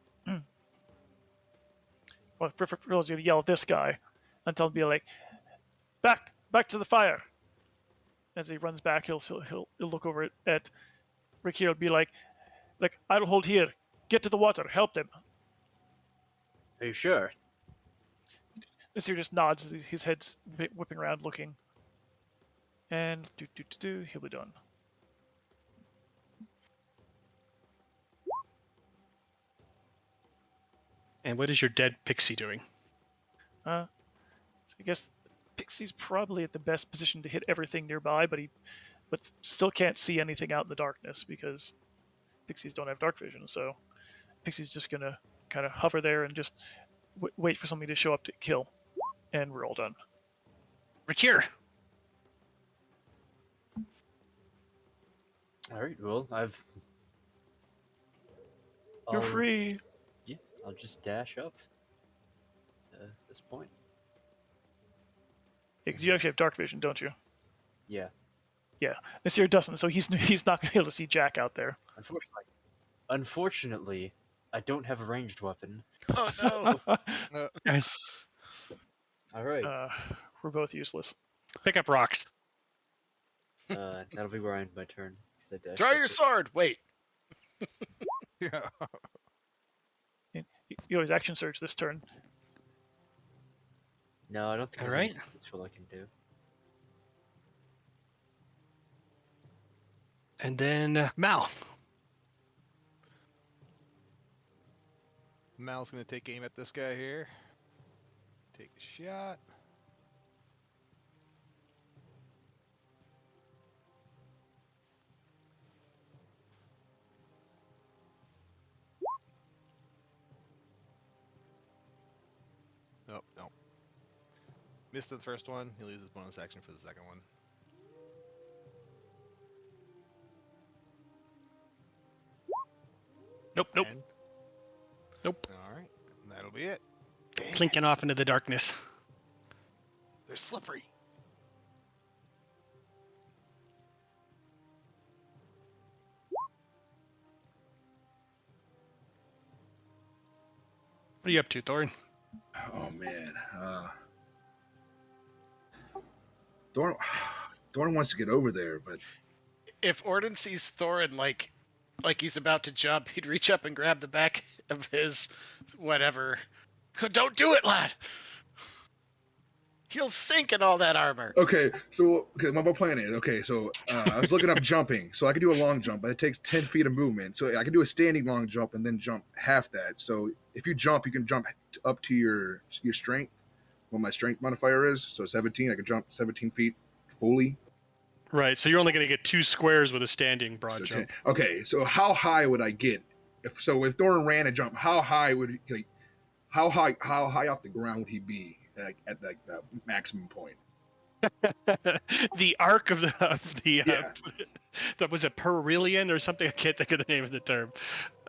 Well, Perfect Real is going to yell at this guy until he'll be like, back to the fire. As he runs back, he'll look over at Rick here and be like, I don't hold here. Get to the water. Help them. Are you sure? Nasir just nods as his head's whipping around looking. And he'll be done. And what is your dead pixie doing? So I guess Pixie's probably at the best position to hit everything nearby, but still can't see anything out in the darkness because Pixies don't have dark vision. So Pixie's just gonna kind of hover there and just wait for something to show up to kill, and we're all done. Rakir. All right. Well, You're I'll- free. Yeah, I'll just dash up to this point. Because you actually have dark vision, don't you? Yeah. Yeah. Nasir doesn't, so he's not gonna be able to see Jack out there. Unfortunately, I don't have a ranged weapon. Oh no! All right. We're both useless. Pick up rocks. That'll be where I end my turn. 'Cause I dashed Draw up your it. sword. Wait. Yeah. You always action surge this turn. No, I don't think All there's right. anything useful I can do. And then Mal. Mal's gonna take aim at this guy here. Take a shot. Nope, nope. Missed the first one. He'll use his bonus action for the second one. Nope. And, Nope. all right, that'll be it. Clinking off into the darkness. They're slippery. What are you up to, Thorin? Oh man, Thorn wants to get over there, but If Orden sees Thorin like he's about to jump, he'd reach up and grab the back of his whatever. Don't do it, lad. You'll sink in all that armor. Okay, so my plan is so I was looking up jumping, so I can do a long jump, but it takes 10 feet of movement. So I can do a standing long jump and then jump half that. So if you jump, you can jump up to your strength. What my strength modifier is, so 17. I can jump 17 feet fully. Right, so you're only going to get 2 squares with a standing broad So jump. 10. Okay, so how high would I get? If Thorin ran a jump, how high would he, how high off the ground would he be at that maximum point? The arc of the Yeah. that was a Perillion or something. I can't think of the name of the term.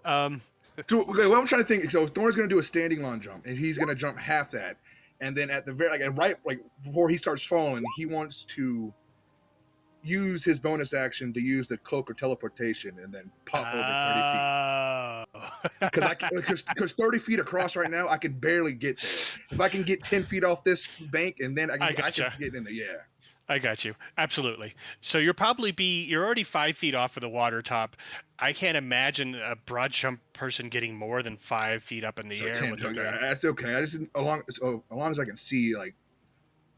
So okay, what I'm trying to think. So Thorn's going to do a standing long jump, and he's going to jump half that, and then at the very right before he starts falling, he wants to use his bonus action to use the cloak or teleportation, and then pop over 30 feet. Because 30 feet across right now, I can barely get there. If I can get 10 feet off this bank, and then I can get in there. Yeah. I got you. Absolutely. So you're already 5 feet off of the water top. I can't imagine a broad jump person getting more than 5 feet up in the air. 10, that's okay. I just as long as I can see like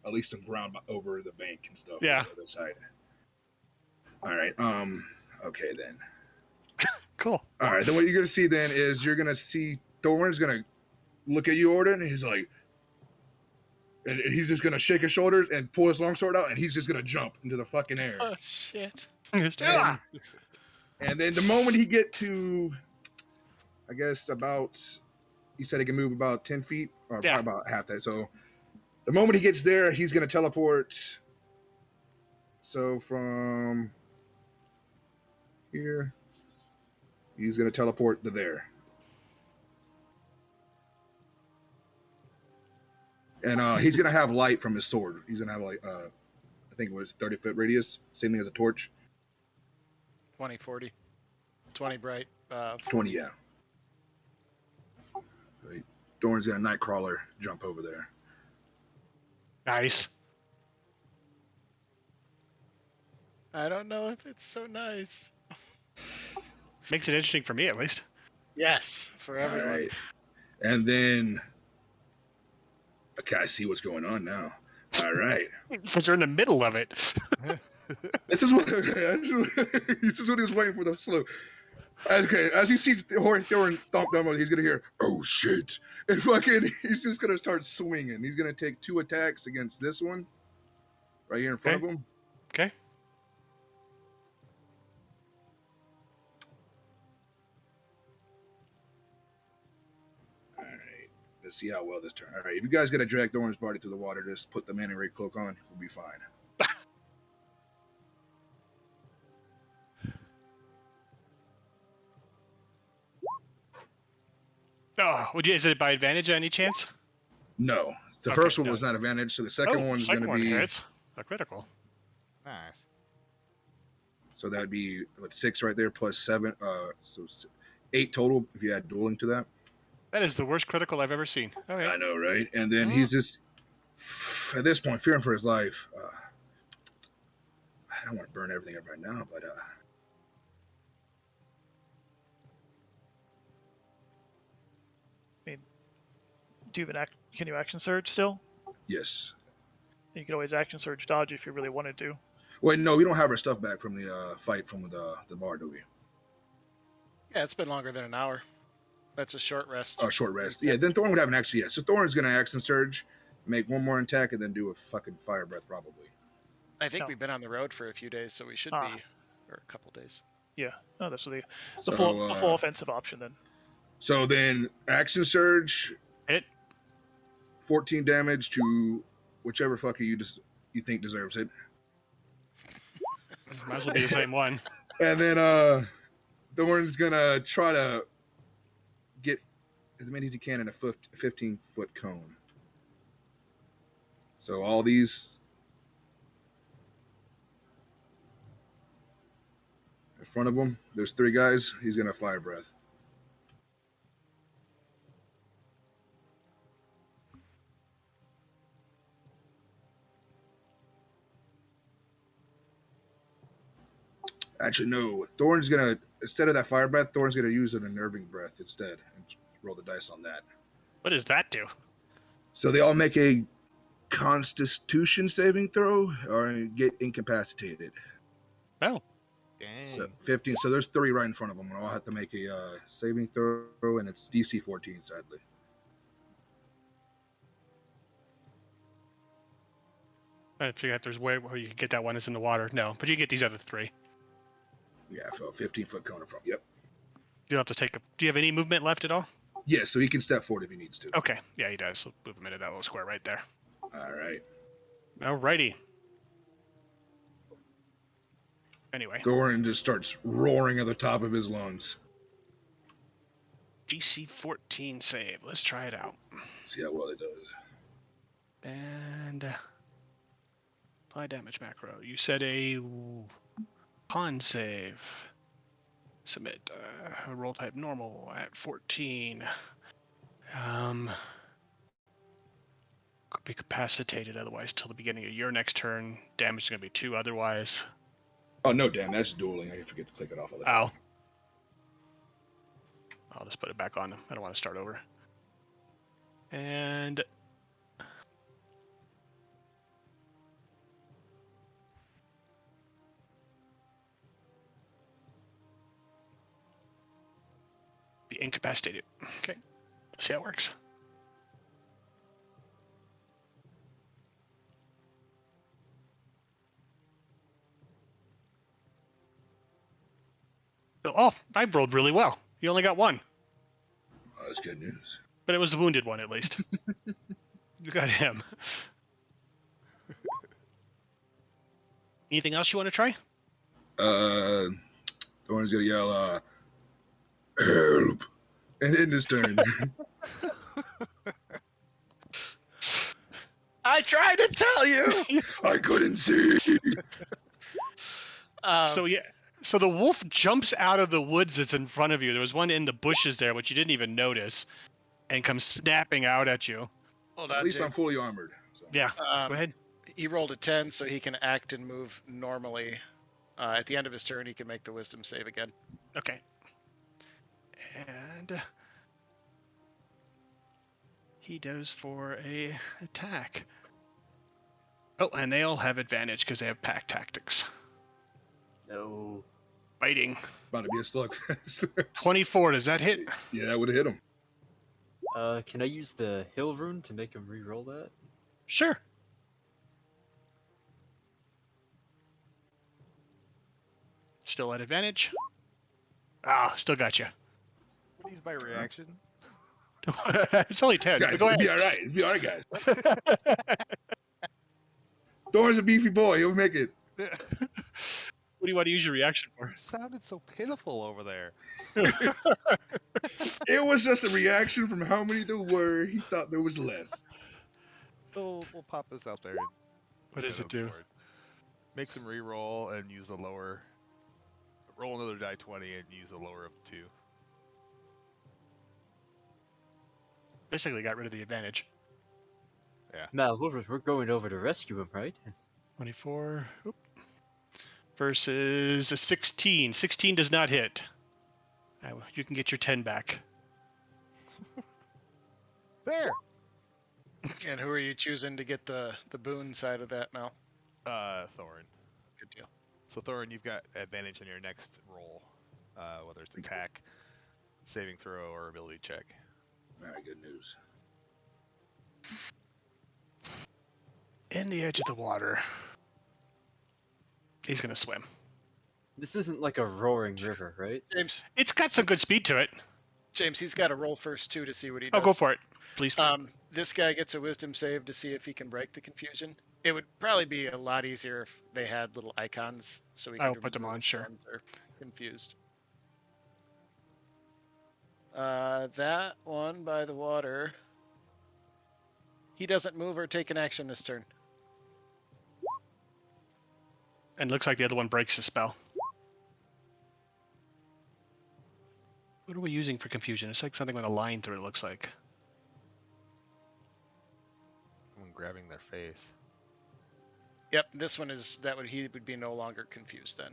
at least some ground over the bank and stuff. Yeah. On the other side. All right. Okay then. Cool. All right. Then what you're gonna see then is you're gonna see Thorn's gonna look at you, Orden, and he's like, and he's just gonna shake his shoulders and pull his longsword out, and he's just gonna jump into the fucking air. Oh shit! And then the moment he get to, I guess about, he said he can move about 10 feet, or probably about half that. So the moment he gets there, he's gonna teleport. So from here, he's gonna teleport to there. And he's gonna have light from his sword. He's gonna have like I think it was 30-foot radius, same thing as a torch. 20, 40, 20 bright. 20, yeah. Thorn's gonna Nightcrawler jump over there. Nice. I don't know if it's so nice. Makes it interesting for me at least. Yes, for everyone. All right. And then, okay, I see what's going on now. All right. Because you're in the middle of it. This is what he was waiting for the slow. Okay, as you see Thorin thump down, he's gonna hear, "Oh shit!" and fucking, he's just gonna start swinging. He's gonna take 2 attacks against this one, right here in front of him. Okay. All right, let's see how well this turns. All right, if you guys gotta drag Thorin's body through the water, just put the Manta Ray cloak on. We'll be fine. Oh, is it by advantage by any chance? No, the first one was not advantage, so the second one is going to be hits. A critical. Nice. So that'd be 6 right there plus 7, so 8 total if you add dueling to that. That is the worst critical I've ever seen. Okay. I know, right? And then he's just at this point fearing for his life. I don't want to burn everything up right now, but Do you have can you action surge still? yes. You could always action surge dodge if you really wanted to. Wait, no, we don't have our stuff back from the fight from the bar, do we? Yeah, it's been longer than an hour. That's a short rest. Oh, short rest. Yeah, then Thorin would have an action. Yeah, so Thorin's going to action surge, make one more attack, and then do a fucking fire breath probably. I think No. we've been on the road for a few days, so we should be, or a couple days. Yeah. No, that's the So, full offensive option then. So then action surge, Hit. 14 damage to whichever fucker you think deserves it. Might as well be the same one. And then Thorin's gonna try to get as many as he can in a 15-foot cone. So all these in front of him, there's 3 guys. He's gonna fire breath. Actually, no. Thorn's gonna, instead of that fire breath, Thorn's gonna use an unnerving breath instead, and roll the dice on that. What does that do? So they all make a Constitution saving throw or get incapacitated. Oh, Dang. So 15. So there's 3 right in front of them. I'll have to make a saving throw, and it's DC 14, sadly. I forget if there's way where you can get that one is in the water. No, but you get these other 3. Yeah, so 15-foot cone from. Yep. You have to take a. Do you have any movement left at all? Yeah, so he can step forward if he needs to. Okay, yeah, he does. So move him into that little square right there. All right. Alrighty. Anyway, Thorin just starts roaring at the top of his lungs. DC 14 save. Let's try it out. See how well it does. And apply damage macro. You said a con save. Submit. Roll type normal at 14. Could be capacitated otherwise till the beginning of your next turn. Damage is going to be 2 otherwise. Oh, no, damn, that's dueling. I forget to click it off all the time. Ow. I'll just put it back on. I don't want to start over. And be incapacitated. Okay. Let's see how it works. Oh, I rolled really well. You only got 1. Oh, that's good news. But it was the wounded one, at least. You got him. Anything else you want to try? Thorin's gonna yell, help! And end his turn. I tried to tell you. I couldn't see. So the wolf jumps out of the woods that's in front of you. There was one in the bushes there, which you didn't even notice, and comes snapping out at you. Hold on, At least Jake. I'm fully armored. So. Yeah, go ahead. He rolled a 10, so he can act and move normally. At the end of his turn, he can make the wisdom save again. Okay. And he does for a attack. Oh, and they all have advantage because they have pack tactics. No. Fighting. About to be a slugfest. 24, does that hit? Yeah, that would have hit him. Can I use the hill rune to make him re-roll that? Sure. Still at advantage. Ah, still got you. What do you use by reaction? It's only 10. Guys, But go it'll ahead. be all right. It'll be all right, guys. Thorin's a beefy boy. He'll make it. What do you want to use your reaction for? You sounded so pitiful over there. It was just a reaction from how many there were. He thought there was less. So we'll pop this out there. And What does get it do? on board. Makes him re-roll and use the lower. Roll another die 20 and use a lower of 2. Basically got rid of the advantage. Mal, we're going over to rescue him, right? 24. Oop. Versus a 16. 16 does not hit. You can get your 10 back. There. And who are you choosing to get the boon side of that, Mel? Thorin. Good deal. So Thorin, you've got advantage on your next roll, whether it's attack, saving throw, or ability check. All right, good news. In the edge of the water. He's going to swim. This isn't like a roaring river, right? James, It's got some good speed to it. he's got to roll first too to see what he does. Oh, go for it. Please. This guy gets a wisdom save to see if he can break the confusion. It would probably be a lot easier if they had little icons so we could I'll put them remember on, which sure. ones are confused. That one by the water. He doesn't move or take an action this turn. And looks like the other one breaks the spell. What are we using for confusion? It's like something with a line through it, looks like. Someone grabbing their face. Yep, this one is he would be no longer confused then.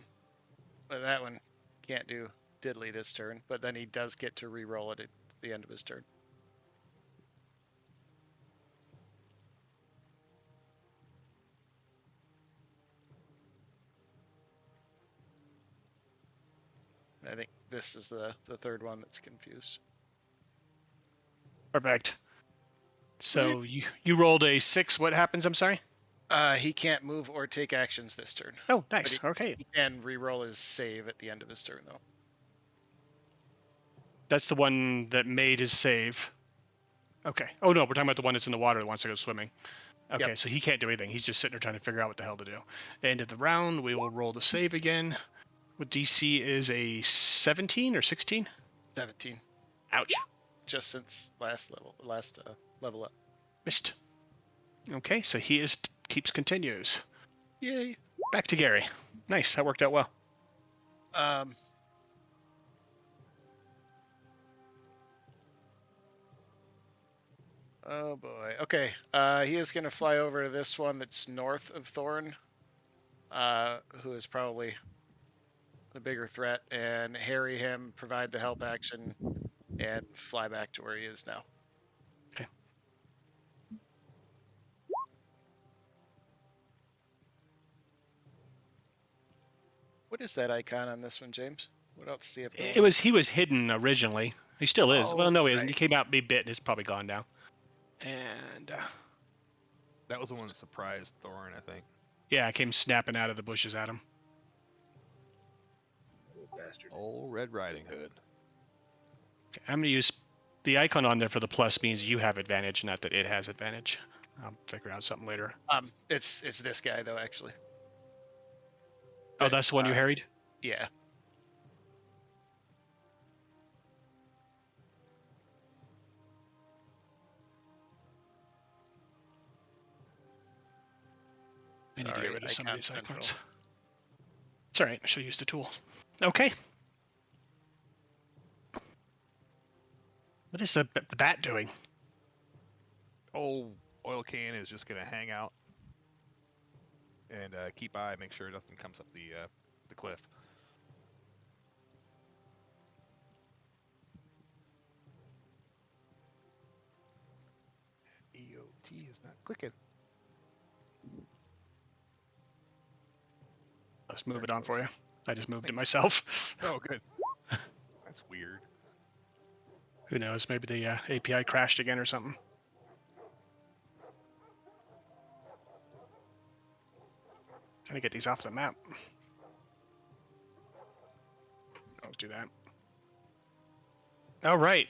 But that one can't do diddly this turn, but then he does get to re-roll it the end of his turn. I think this is the third one that's confused. Perfect. So you rolled a 6. What happens? I'm sorry. He can't move or take actions this turn. Oh, But nice. Okay. he can re-roll his save at the end of his turn, though. That's the one that made his save. Okay. Oh no, we're talking about the one that's in the water that wants to go swimming. Okay, Yep. so he can't do anything. He's just sitting there trying to figure out what the hell to do. End of the round, we will roll the save again. What DC is a 17 or 16? 17. Ouch. Just since last level up. Missed. Okay, so he keeps continues. Yay. Back to Gary. Nice, that worked out well. Oh boy. Okay. He is going to fly over to this one that's north of Thorn, who is probably the bigger threat, and harry him, provide the help action, and fly back to where he is now. Okay. What is that icon on this one, James? What else do you have? He was hidden originally. He still is. Well, no, he isn't. Right. He came out, be bit, and it's probably gone now. And That was the one that surprised Thorin, I think. yeah, I came snapping out of the bushes at him. Bastard. Old Red Riding Hood. Okay, I'm gonna use the icon on there for the plus means you have advantage, not that it has advantage. I'll figure out something later. It's this guy though, actually. Oh, that's the one you harried? Yeah. I need to get rid of some of Icon these Central. icons. It's alright, I should have used the tool. Okay. What is the bat doing? Old Oil Can is just gonna hang out and keep eye, make sure nothing comes up the cliff. EOT is not clicking. Let's move it on for you. I just moved it myself. Oh, good. That's weird. Who knows? Maybe the API crashed again or something. Trying to get these off the map. Let's do that. All right.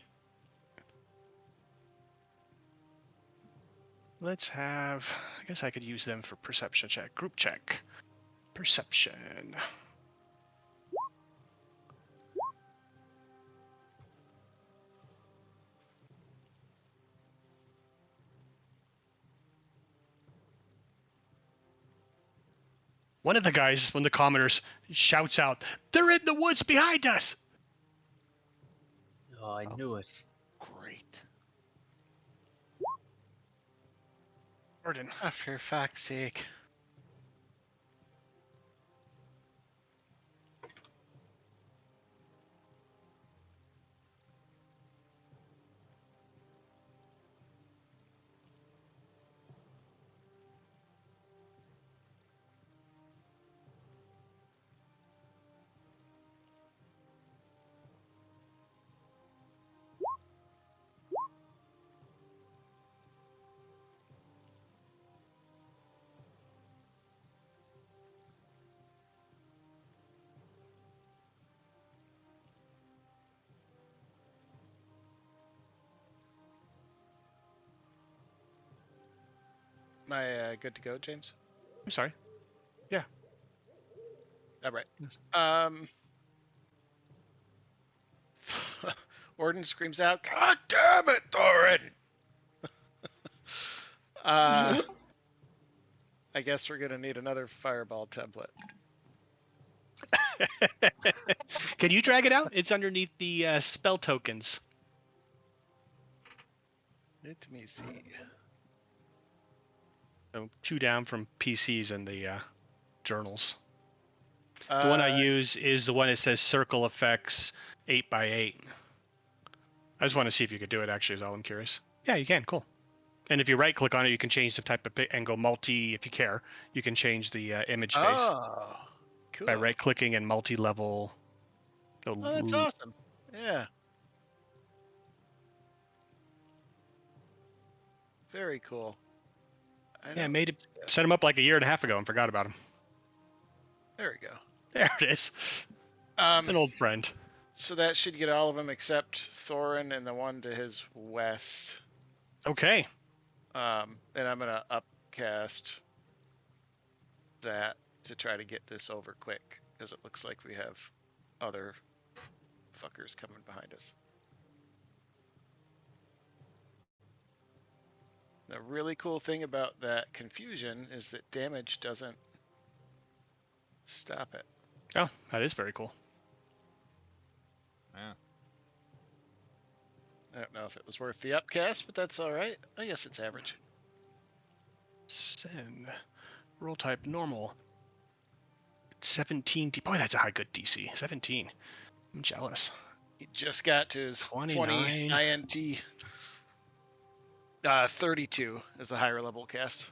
Let's have. I guess I could use them for perception check. Group check. Perception. One of the guys, one of the commoners, shouts out, "They're in the woods behind us!" Oh, I knew it. Great. Pardon. Oh, for fuck's sake. Am I good to go, James? I'm sorry. All right. Yes. Orden screams out, "God damn it, Thorin!" I guess we're gonna need another fireball template. Can you drag it out? It's underneath the spell tokens. Let me see. So 2 down from PCs and the journals. The one I use is the one that says circle effects 8x8. I just want to see if you could do it, actually, is all I'm curious. Yeah, you can. Cool. And if you right-click on it, you can change the type of and go multi, if you care. You can change the image space Oh, cool. by right-clicking and multi-level. Oh, that's awesome. Yeah. Very cool. Yeah, set him up like a year and a half ago and forgot about him. There we go. There it is. An old friend. So that should get all of them except Thorin and the one to his west. Okay. And I'm gonna upcast that to try to get this over quick because it looks like we have other fuckers coming behind us. The really cool thing about that confusion is that damage doesn't stop it. Oh, that is very cool. Yeah. I don't know if it was worth the upcast, but that's all right. I guess it's average. Send. Roll type normal. 17. Boy, that's a high good DC. 17. I'm jealous. He just got to his 29. 20 INT. 32 is the higher level cast.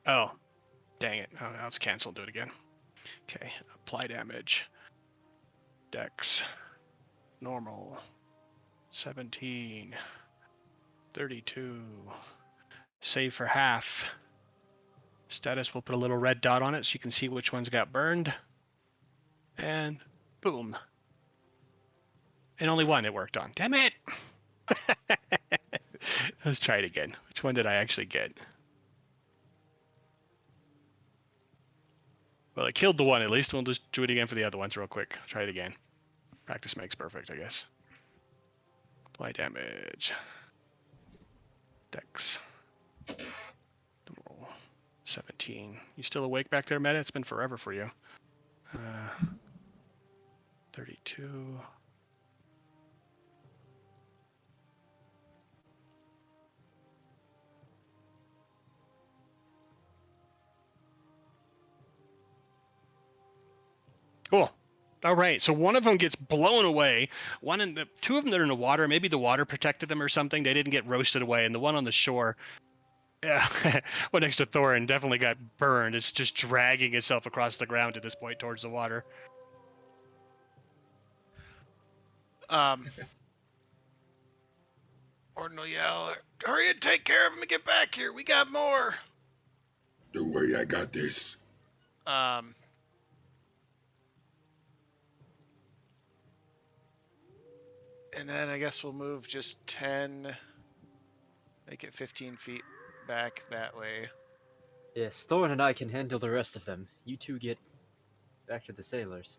Oh, dang it. Oh, now it's canceled. Do it again. Okay. Apply damage. Dex. Normal. 17. 32. Save for half. Status, we'll put a little red dot on it so you can see which ones got burned. And boom. And only one it worked on. Damn it! Let's try it again. Which one did I actually get? Well, it killed the one at least. We'll just do it again for the other ones real quick. Try it again. Practice makes perfect, I guess. Apply damage. Dex. Roll. 17. You still awake back there, Meta? It's been forever for you. 32. Cool. All right. So one of them gets blown away. Two of them that are in the water. Maybe the water protected them or something. They didn't get roasted away. And the one on the shore, yeah, one next to Thorin definitely got burned. It's just dragging itself across the ground at this point towards the water. Ordin will yell, "Hurry and take care of him and get back here. We got more." Don't worry, I got this. And then I guess we'll move just 10, make it 15 feet back that way. Yes, Thorin and I can handle the rest of them. You two get back to the sailors.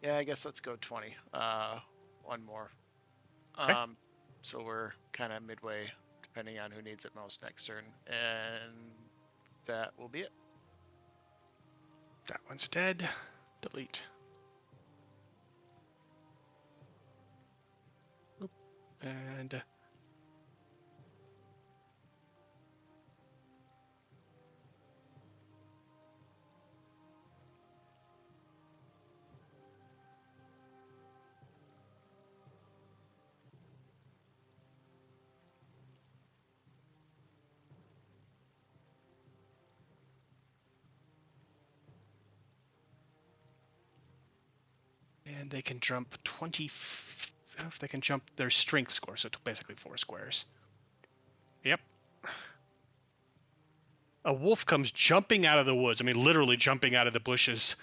Yeah, I guess let's go 20. One more. Okay. So we're kind of midway, depending on who needs it most next turn. And that will be it. That one's dead. Delete. Oop. And they can jump 20. If they can jump their strength score, so it's basically 4 squares. Yep. A wolf comes jumping out of the woods. I mean, literally jumping out of the bushes,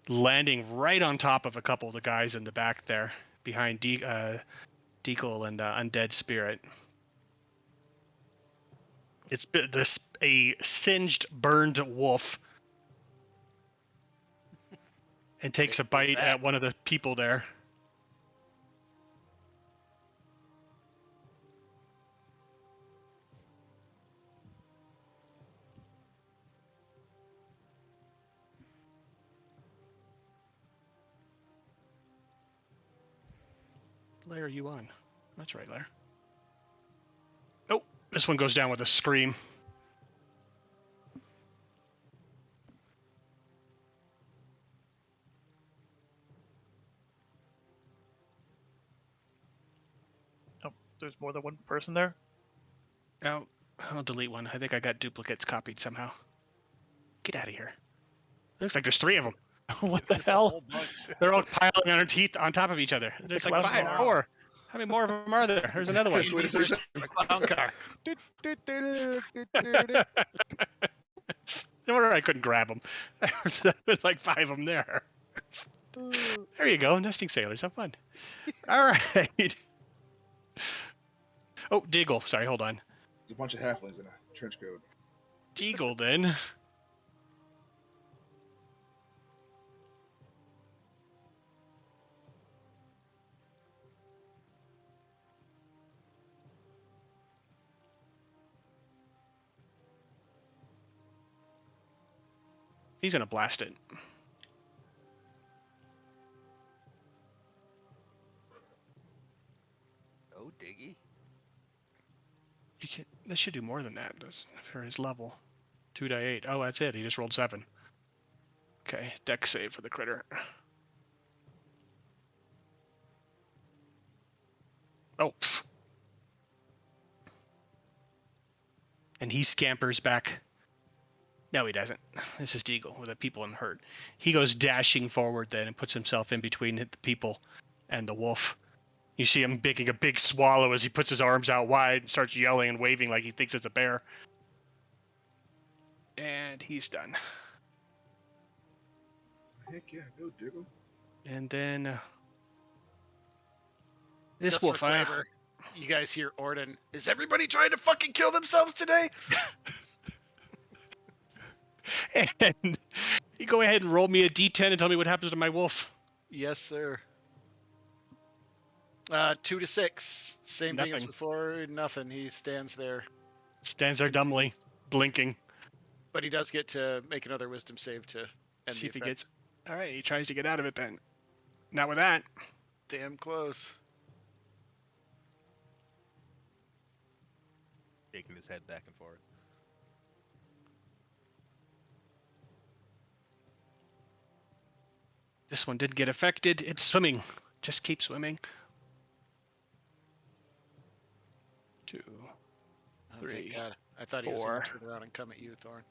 landing right on top of a couple of the guys in the back there, behind Deagle and Undead Spirit. It's a singed, burned wolf, and takes a bite at one of the people there. Lair, are you on? That's right, Lair. Oh, this one goes down with a scream. There's more than one person there. Oh, I'll delete one. I think I got duplicates copied somehow. Get out of here. Looks like there's 3 of them. What the There's a hell? whole bunch. They're all piling on teeth on top of each other. There's like clown 5 car. more. How many more of them are there? There's another one. Just wait a second. A clown car. No wonder I couldn't grab them. There's like 5 of them there. There you go, nesting sailors. Have fun. All right. Oh, Deagle. Sorry, hold on. There's a bunch of halflings in a trench coat. Deagle, then. He's gonna blast it. Oh, Diggy. This should do more than that for his level. 2d8. Oh, that's it. He just rolled 7. Okay, dex save for the critter. Oh. Pff. And he scampers back. No, he doesn't. This is Deagle with the people in hurt. He goes dashing forward then and puts himself in between the people and the wolf. You see him making a big swallow as he puts his arms out wide and starts yelling and waving like he thinks it's a bear. And he's done. Heck yeah, go Diggle. And then this Just wolf. for flavor, you guys hear Orden. Is everybody trying to fucking kill themselves today? And you go ahead and roll me a d10 and tell me what happens to my wolf. Yes, sir. 2 to 6. Same thing as Nothing. before. Nothing. He stands there, Stands there dumbly, blinking. but he does get to make another wisdom save to end See the if he effect. gets. All right, he tries to get out of it then. Not with that. Damn close. Shaking his head back and forth. This one did get affected. It's swimming. Just keep swimming. 2. Oh, 3, thank God. I thought he was going 4. to turn around and come at you, Thorn.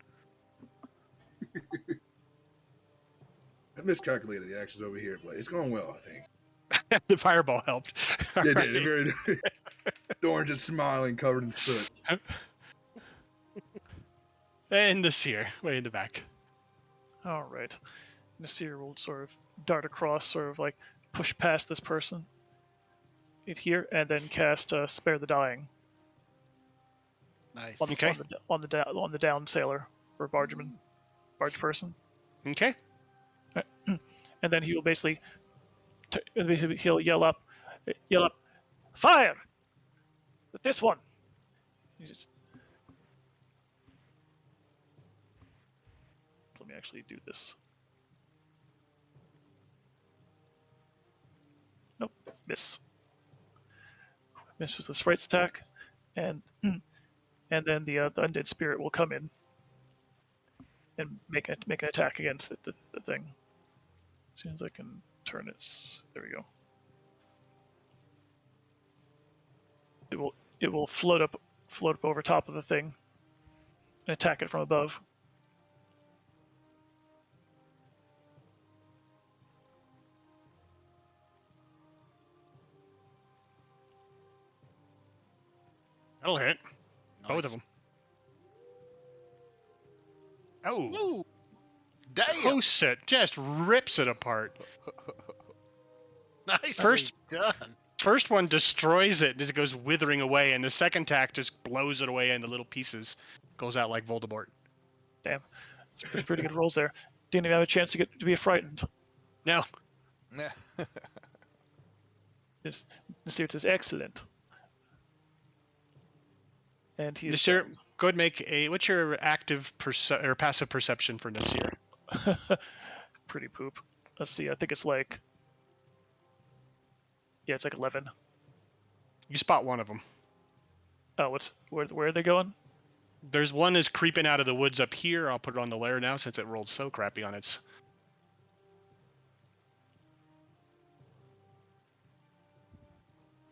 I miscalculated the actions over here, but it's going well, I think. The fireball helped. All It right. did. It very. Thorn just smiling, covered in soot. And the seer, way in the back. All right. Nasir will sort of dart across, sort of like push past this person here, and then cast Spare the Dying Nice. on, Okay. on the down sailor or barge person, Okay. and then he will basically he'll yell up, fire at this one. He just, let me actually do this. Nope, miss. Miss with the sprite's attack, and then the undead spirit will come in and make an attack against the thing. As soon as I can turn its, there we go. It will float up over top of the thing and attack it from above. That'll hit. Both of Nice. them. Oh. Woo! Damn! Posts it. Just rips it apart. Nicely First- done. First one destroys it as it goes withering away, and the second attack just blows it away into little pieces. Goes out like Voldemort. Damn, it's pretty good rolls there. Didn't even have a chance to be frightened. Now, Nasir says excellent, and he's Nasir, go ahead and make a. What's your active or passive perception for Nasir? pretty poop. Let's see. I think it's like, yeah, it's like 11. You spot one of them. Oh, where are they going? There's one is creeping out of the woods up here. I'll put it on the lair now since it rolled so crappy on its.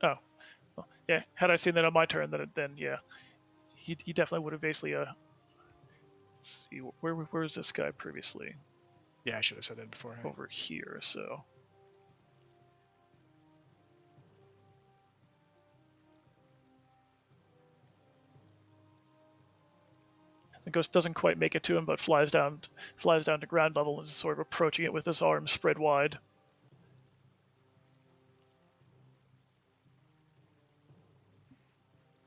Oh, well, Yeah, had I seen that on my turn, then yeah, he definitely would have basically see where was this guy previously? Yeah, I should have said that beforehand. Over here, so. The ghost doesn't quite make it to him, but flies down to ground level and is sort of approaching it with his arms spread wide.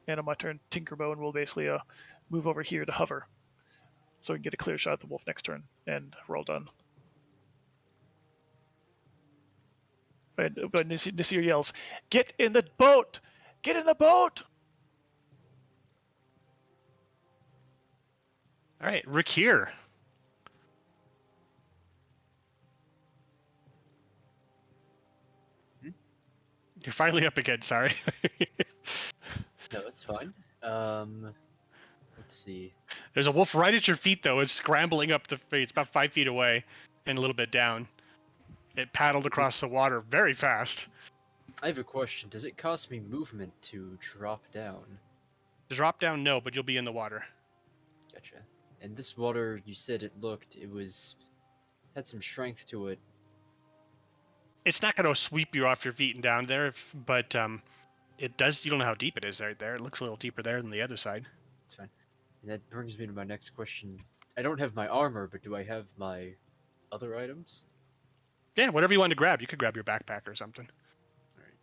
And on my turn, Tinkerbone will basically move over here to hover, so we can get a clear shot at the wolf next turn. And we're all done. But Nasir yells, "Get in the boat! Get in the boat!" All right, Rakir. You're finally up again. Sorry. No, it's fine. Let's see. There's a wolf right at your feet, though. It's scrambling up the face. It's about 5 feet away and a little bit down. It paddled across the water very fast. I have a question. Does it cost me movement to drop down? To drop down, no, but you'll be in the water. Gotcha. And this water, you said it had some strength to it. It's not going to sweep you off your feet and down there, but it does. You don't know how deep it is right there. It looks a little deeper there than the other side. It's fine. And that brings me to my next question. I don't have my armor, but do I have my other items? Yeah, whatever you want to grab. You could grab your backpack or something. Alright.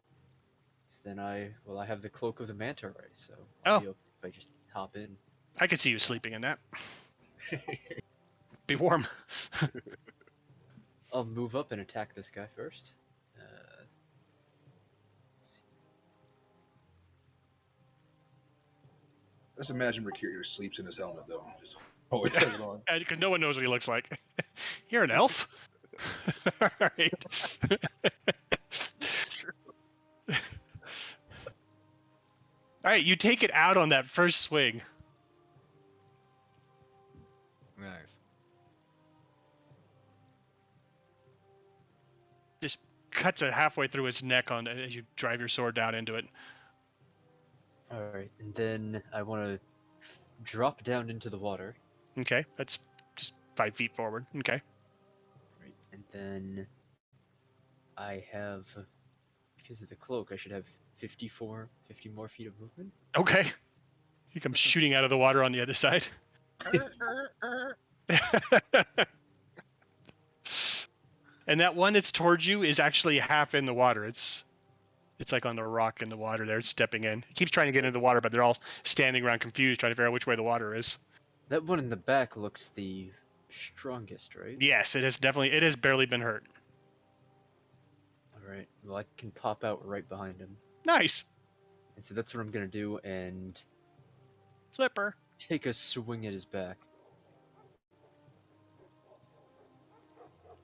So then I have the cloak of the manta ray, so Oh. I'll be okay if I just hop in. I could see you sleeping in that. Be warm. I'll move up and attack this guy first. Let's see. Let's imagine Mercurius sleeps in his helmet, though. Just always has it on. Because no one knows what he looks like. You're an elf? All right. All right, you take it out on that first swing. Nice. Just cuts it halfway through its neck as you drive your sword down into it. Alright, and then I want to drop down into the water. Okay, that's just 5 feet forward. Okay. Right, and then I have, because of the cloak, I should have 50 more feet of movement. Okay. He comes shooting out of the water on the other side. And that one that's towards you is actually half in the water. It's like on the rock in the water there. It's stepping in. It keeps trying to get into the water, but they're all standing around confused, trying to figure out which way the water is. That one in the back looks the strongest, right? Yes, it has barely been hurt. Alright, well I can pop out right behind him. Nice. And so that's what I'm gonna do, and Flipper. take a swing at his back.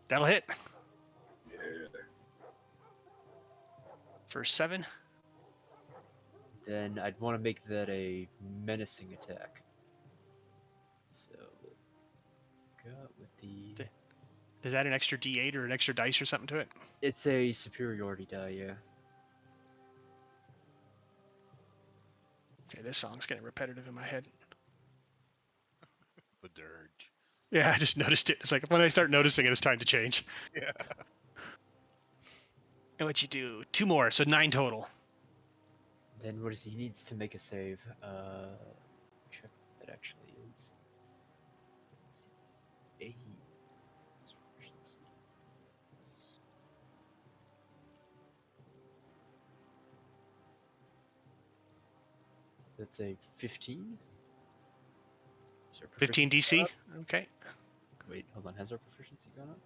That'll hit. Yeah. For 7. Then I'd want to make that a menacing attack. So, got with the... Is that an extra D8 or an extra dice or something to it? It's a superiority die, yeah. Okay, this song's getting repetitive in my head. The dirge. Yeah, I just noticed it. It's like when I start noticing it, it's time to change. Yeah. And what you do? 2 more, so 9 total. Then what is he needs to make a save? Check what that actually is. Let's see. A. Proficiency. That's a 15. 15 DC? Okay. Wait, hold on. Has our proficiency gone up?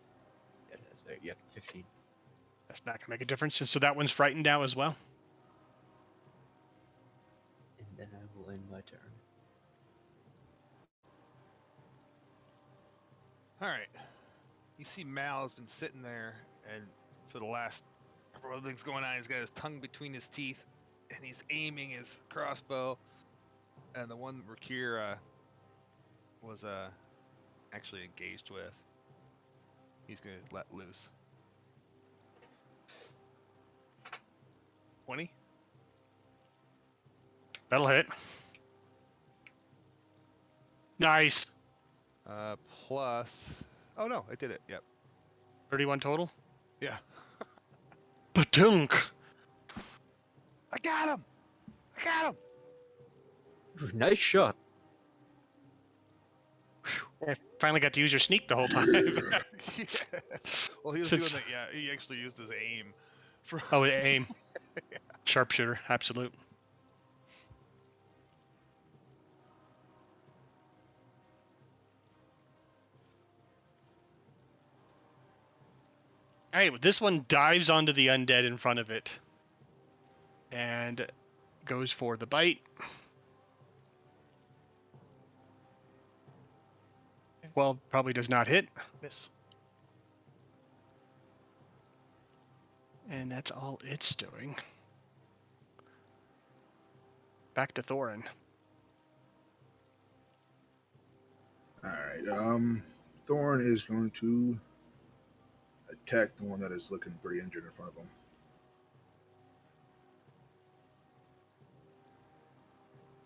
Yeah, it has. Yep, 15. That's not going to make a difference. And so that one's frightened now as well. And then I will end my turn. All right. You see Mal has been sitting there, and for the last couple of things going on, he's got his tongue between his teeth, and he's aiming his crossbow. And the one Rakir was actually engaged with, he's gonna let loose. 20? That'll hit. Nice. Plus. Oh no, I did it. Yep. 31 total. Yeah. Patunk. I got him. I got him. Ooh, nice shot. I finally got to use your sneak the whole time. Yeah. Well, he was Since- doing that. Yeah, he actually used his aim. For... Oh, aim. Sharpshooter, absolute. All right, this one dives onto the undead in front of it and goes for the bite. Well, probably does not hit, Miss. and that's all it's doing. Back to Thorin. All right. Thorn is going to attack the one that is looking pretty injured in front of him.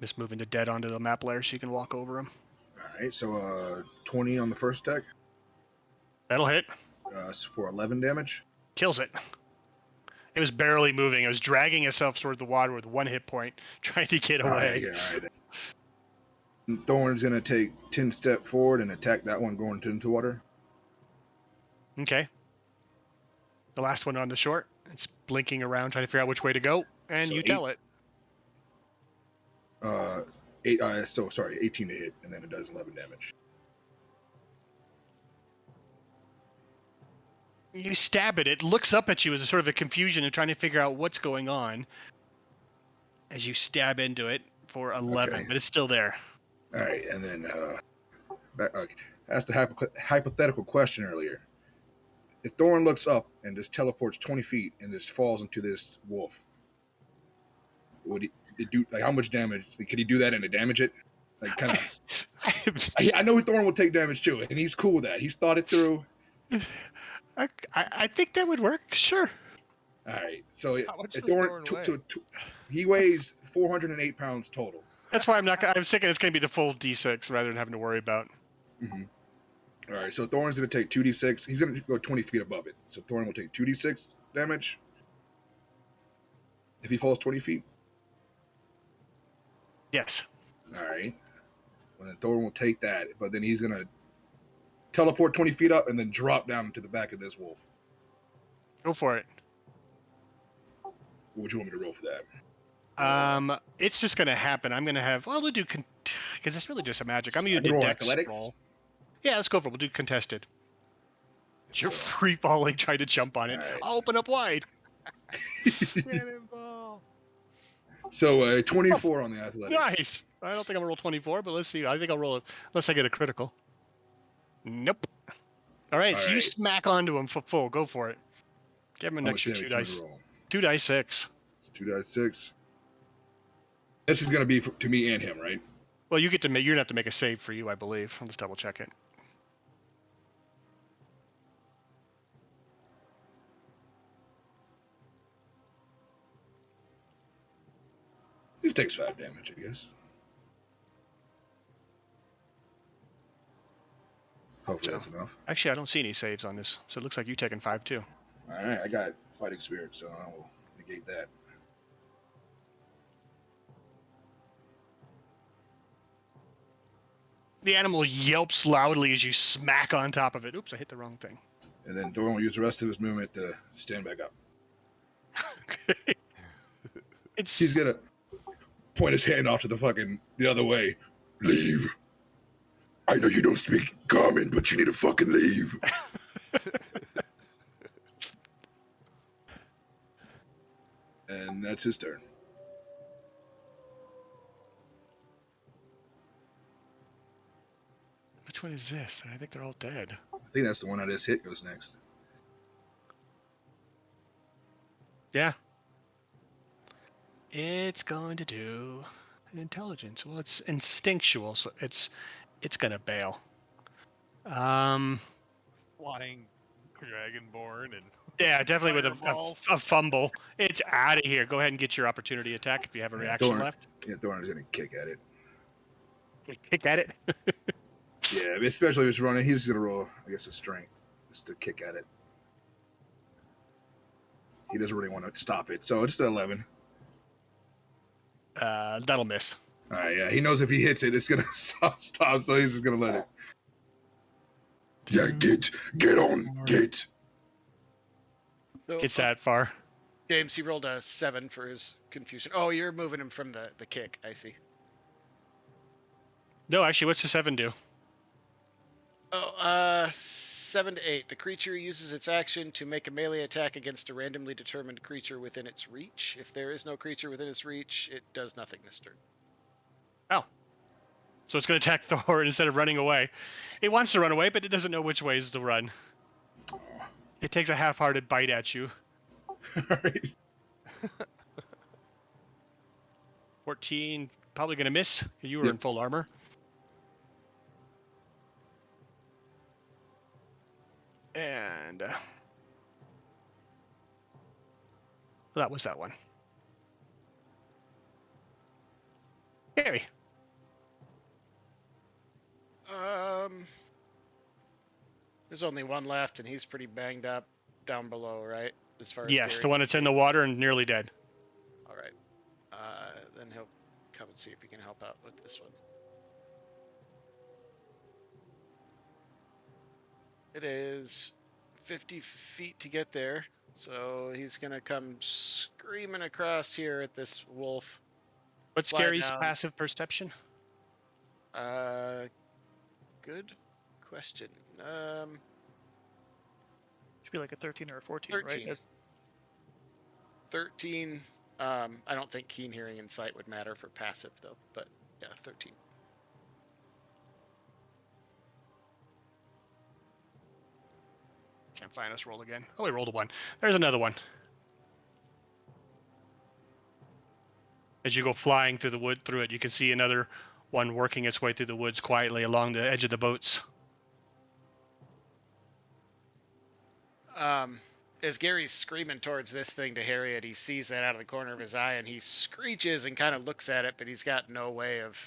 Just moving the dead onto the map layer so you can walk over him. All right. So 20 on the first attack. That'll hit. For 11 damage. Kills it. It was barely moving. It was dragging itself toward the water with 1 hit point, trying to get away. All right. And Thorn's going to take 10 step forward and attack that one going into water. Okay. The last one on the short. It's blinking around, trying to figure out which way to go, and So you 8. tell it. 18 to hit, and then it does 11 damage. You stab it. It looks up at you as a sort of a confusion and trying to figure out what's going on as you stab into it for 11, Okay. but it's still there. All right, and then asked a hypothetical question earlier. If Thorn looks up and just teleports 20 feet and just falls into this wolf, would he do, like, how much damage? Like, could he do that and to damage it? Like, kind of. I know Thorn will take damage too, and he's cool with that. He's thought it through. I think that would work. Sure. All right, so How much does Thorn Thorn weigh? he weighs 408 pounds total. That's why I'm thinking it's going to be the full D6 rather than having to worry about. Mm-hmm. All right, so Thorn's going to take 2d6. He's going to go 20 feet above it. So Thorn will take 2d6 damage if he falls 20 feet. Yes. All right. Well, then Thorn will take that, but then he's going to teleport 20 feet up and then drop down into the back of this wolf. Go for it. What would you want me to roll for that? It's just going to happen. I'm going to have, well, we'll do, because it's really just a magic. I'm going to do roll dex athletics? roll. Yeah, let's go for it. We'll do contested. You're So- free falling trying to jump on it. All right. I'll open up wide. Cannonball. So 24 on the athletics. Nice. I don't think I'm going to roll 24, but let's see. I think I'll roll it unless I get a critical. Nope. All right, All so you right. smack onto him for full. Go for it. Give him an How much extra 2 damage you dice. wanna roll? 2 dice 6. It's 2d6. This is going to be to me and him, right? Well, you get to make. You're gonna have to make a save for you, I believe. I'll just double check it. He takes 5 damage, I guess. Hopefully that's enough. Actually, I don't see any saves on this, so it looks like you taking 5 too. All right, I got fighting spirit, so I will negate that. The animal yelps loudly as you smack on top of it. Oops, I hit the wrong thing. And then Doran will use the rest of his movement to stand back up. It's He's gonna point his hand off to the other way. Leave. I know you don't speak common, but you need to fucking leave. And that's his turn. Which one is this? I think they're all dead. I think that's the one I just hit goes next. Yeah. It's going to do intelligence. Well, it's instinctual, so it's gonna bail. Flying dragonborn and Yeah, definitely with Fireball. a fumble. It's out of here. Go ahead and get your opportunity attack if you have a reaction left. Yeah, Thorn's gonna kick at it. Kick at it. Yeah, especially if it's running, he's gonna roll, I guess, a strength just to kick at it. He doesn't really want to stop it, so it's 11. That'll miss. All right, yeah, he knows if he hits it, it's gonna stop, so he's just gonna let it. Yeah, get on, get. So, Gets that far. James, he rolled a 7 for his confusion. Oh, you're moving him from the kick. I see. No, actually, what's the 7 do? Oh, 7 to 8. The creature uses its action to make a melee attack against a randomly determined creature within its reach. If there is no creature within its reach, it does nothing this turn. Oh. So it's going to attack Thor instead of running away. It wants to run away, but it doesn't know which ways to run. It takes a half-hearted bite at you. All right. 14, probably going to miss. You were Yep. in full armor. And that was that one. Gary. There's only one left, and he's pretty banged up down below, right? As far as Yes, Gary the one can that's in see. the water and nearly dead. All right. Then he'll come and see if he can help out with this one. It is 50 feet to get there, so he's gonna come screaming across here at this wolf. What's Fly Gary's down. passive perception? Good question. Should be like a 13 or a 14, 13. right? 13. I don't think keen hearing and sight would matter for passive though, but yeah, 13. Can't find us. Roll again. Oh, we rolled a 1. There's another one. As you go flying through the wood through it, you can see another one working its way through the woods quietly along the edge of the boats. As Gary's screaming towards this thing to Harriet, he sees that out of the corner of his eye, and he screeches and kind of looks at it, but he's got no way of.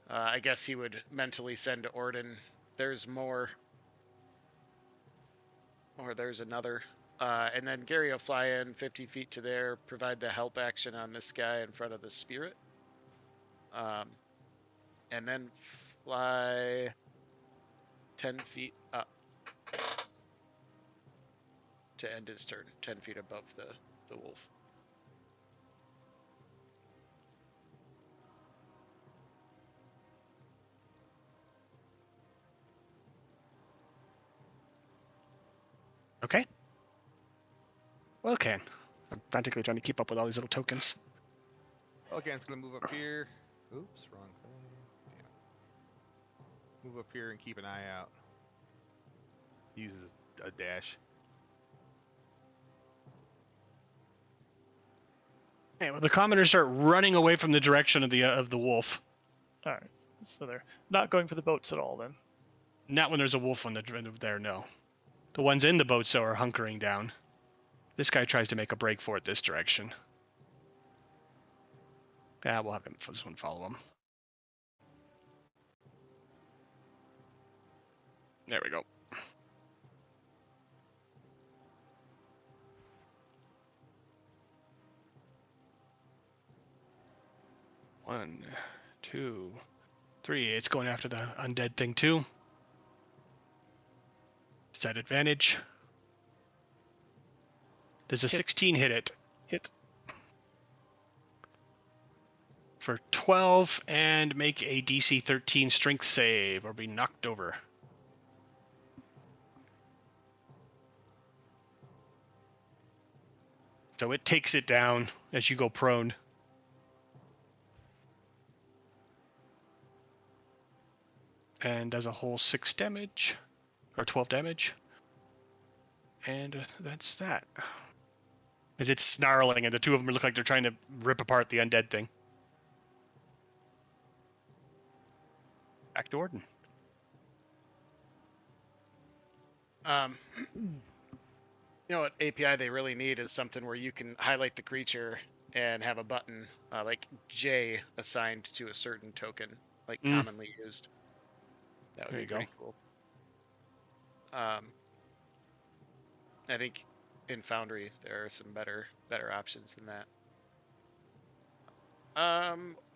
I guess he would mentally send to Orden. There's more. Or there's another. And then Gary will fly in 50 feet to there, provide the help action on this guy in front of the spirit. And then fly 10 feet up to end his turn, 10 feet above the wolf. Okay. Well, Ken. I'm frantically trying to keep up with all these little tokens. Okay, it's gonna move up here. Oops, wrong thing. Damn it. Move up here and keep an eye out. Uses a dash. Hey, well, the commoners start running away from the direction of the wolf. All right. So they're not going for the boats at all then. Not when there's a wolf on there, no. The ones in the boats, though, are hunkering down. This guy tries to make a break for it this direction. Yeah, we'll have him for this one follow him. There we go. One, 2, 3. It's going after the undead thing too. Is that advantage? Does a 16 hit it? Hit. For 12 and make a DC 13 strength save or be knocked over. So it takes it down as you go prone. And does a whole 6 damage, or 12 damage. And that's that. As it's snarling, and the two of them look like they're trying to rip apart the undead thing. Back to Orden. You know what API they really need is something where you can highlight the creature and have a button like J assigned to a certain token, like commonly used. That would There be you go. pretty cool. I think in Foundry there are some better options than that.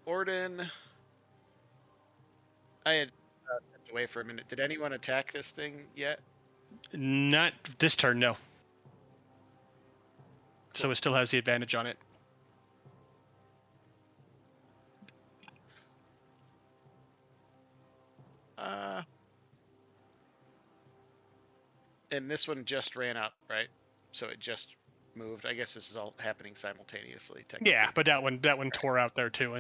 Orden, I had stepped away for a minute. Did anyone attack this thing yet? Not this turn, no. So Cool. it still has the advantage on it. And this one just ran up, right? So it just moved. I guess this is all happening simultaneously, technically. Yeah, but that one tore out there too.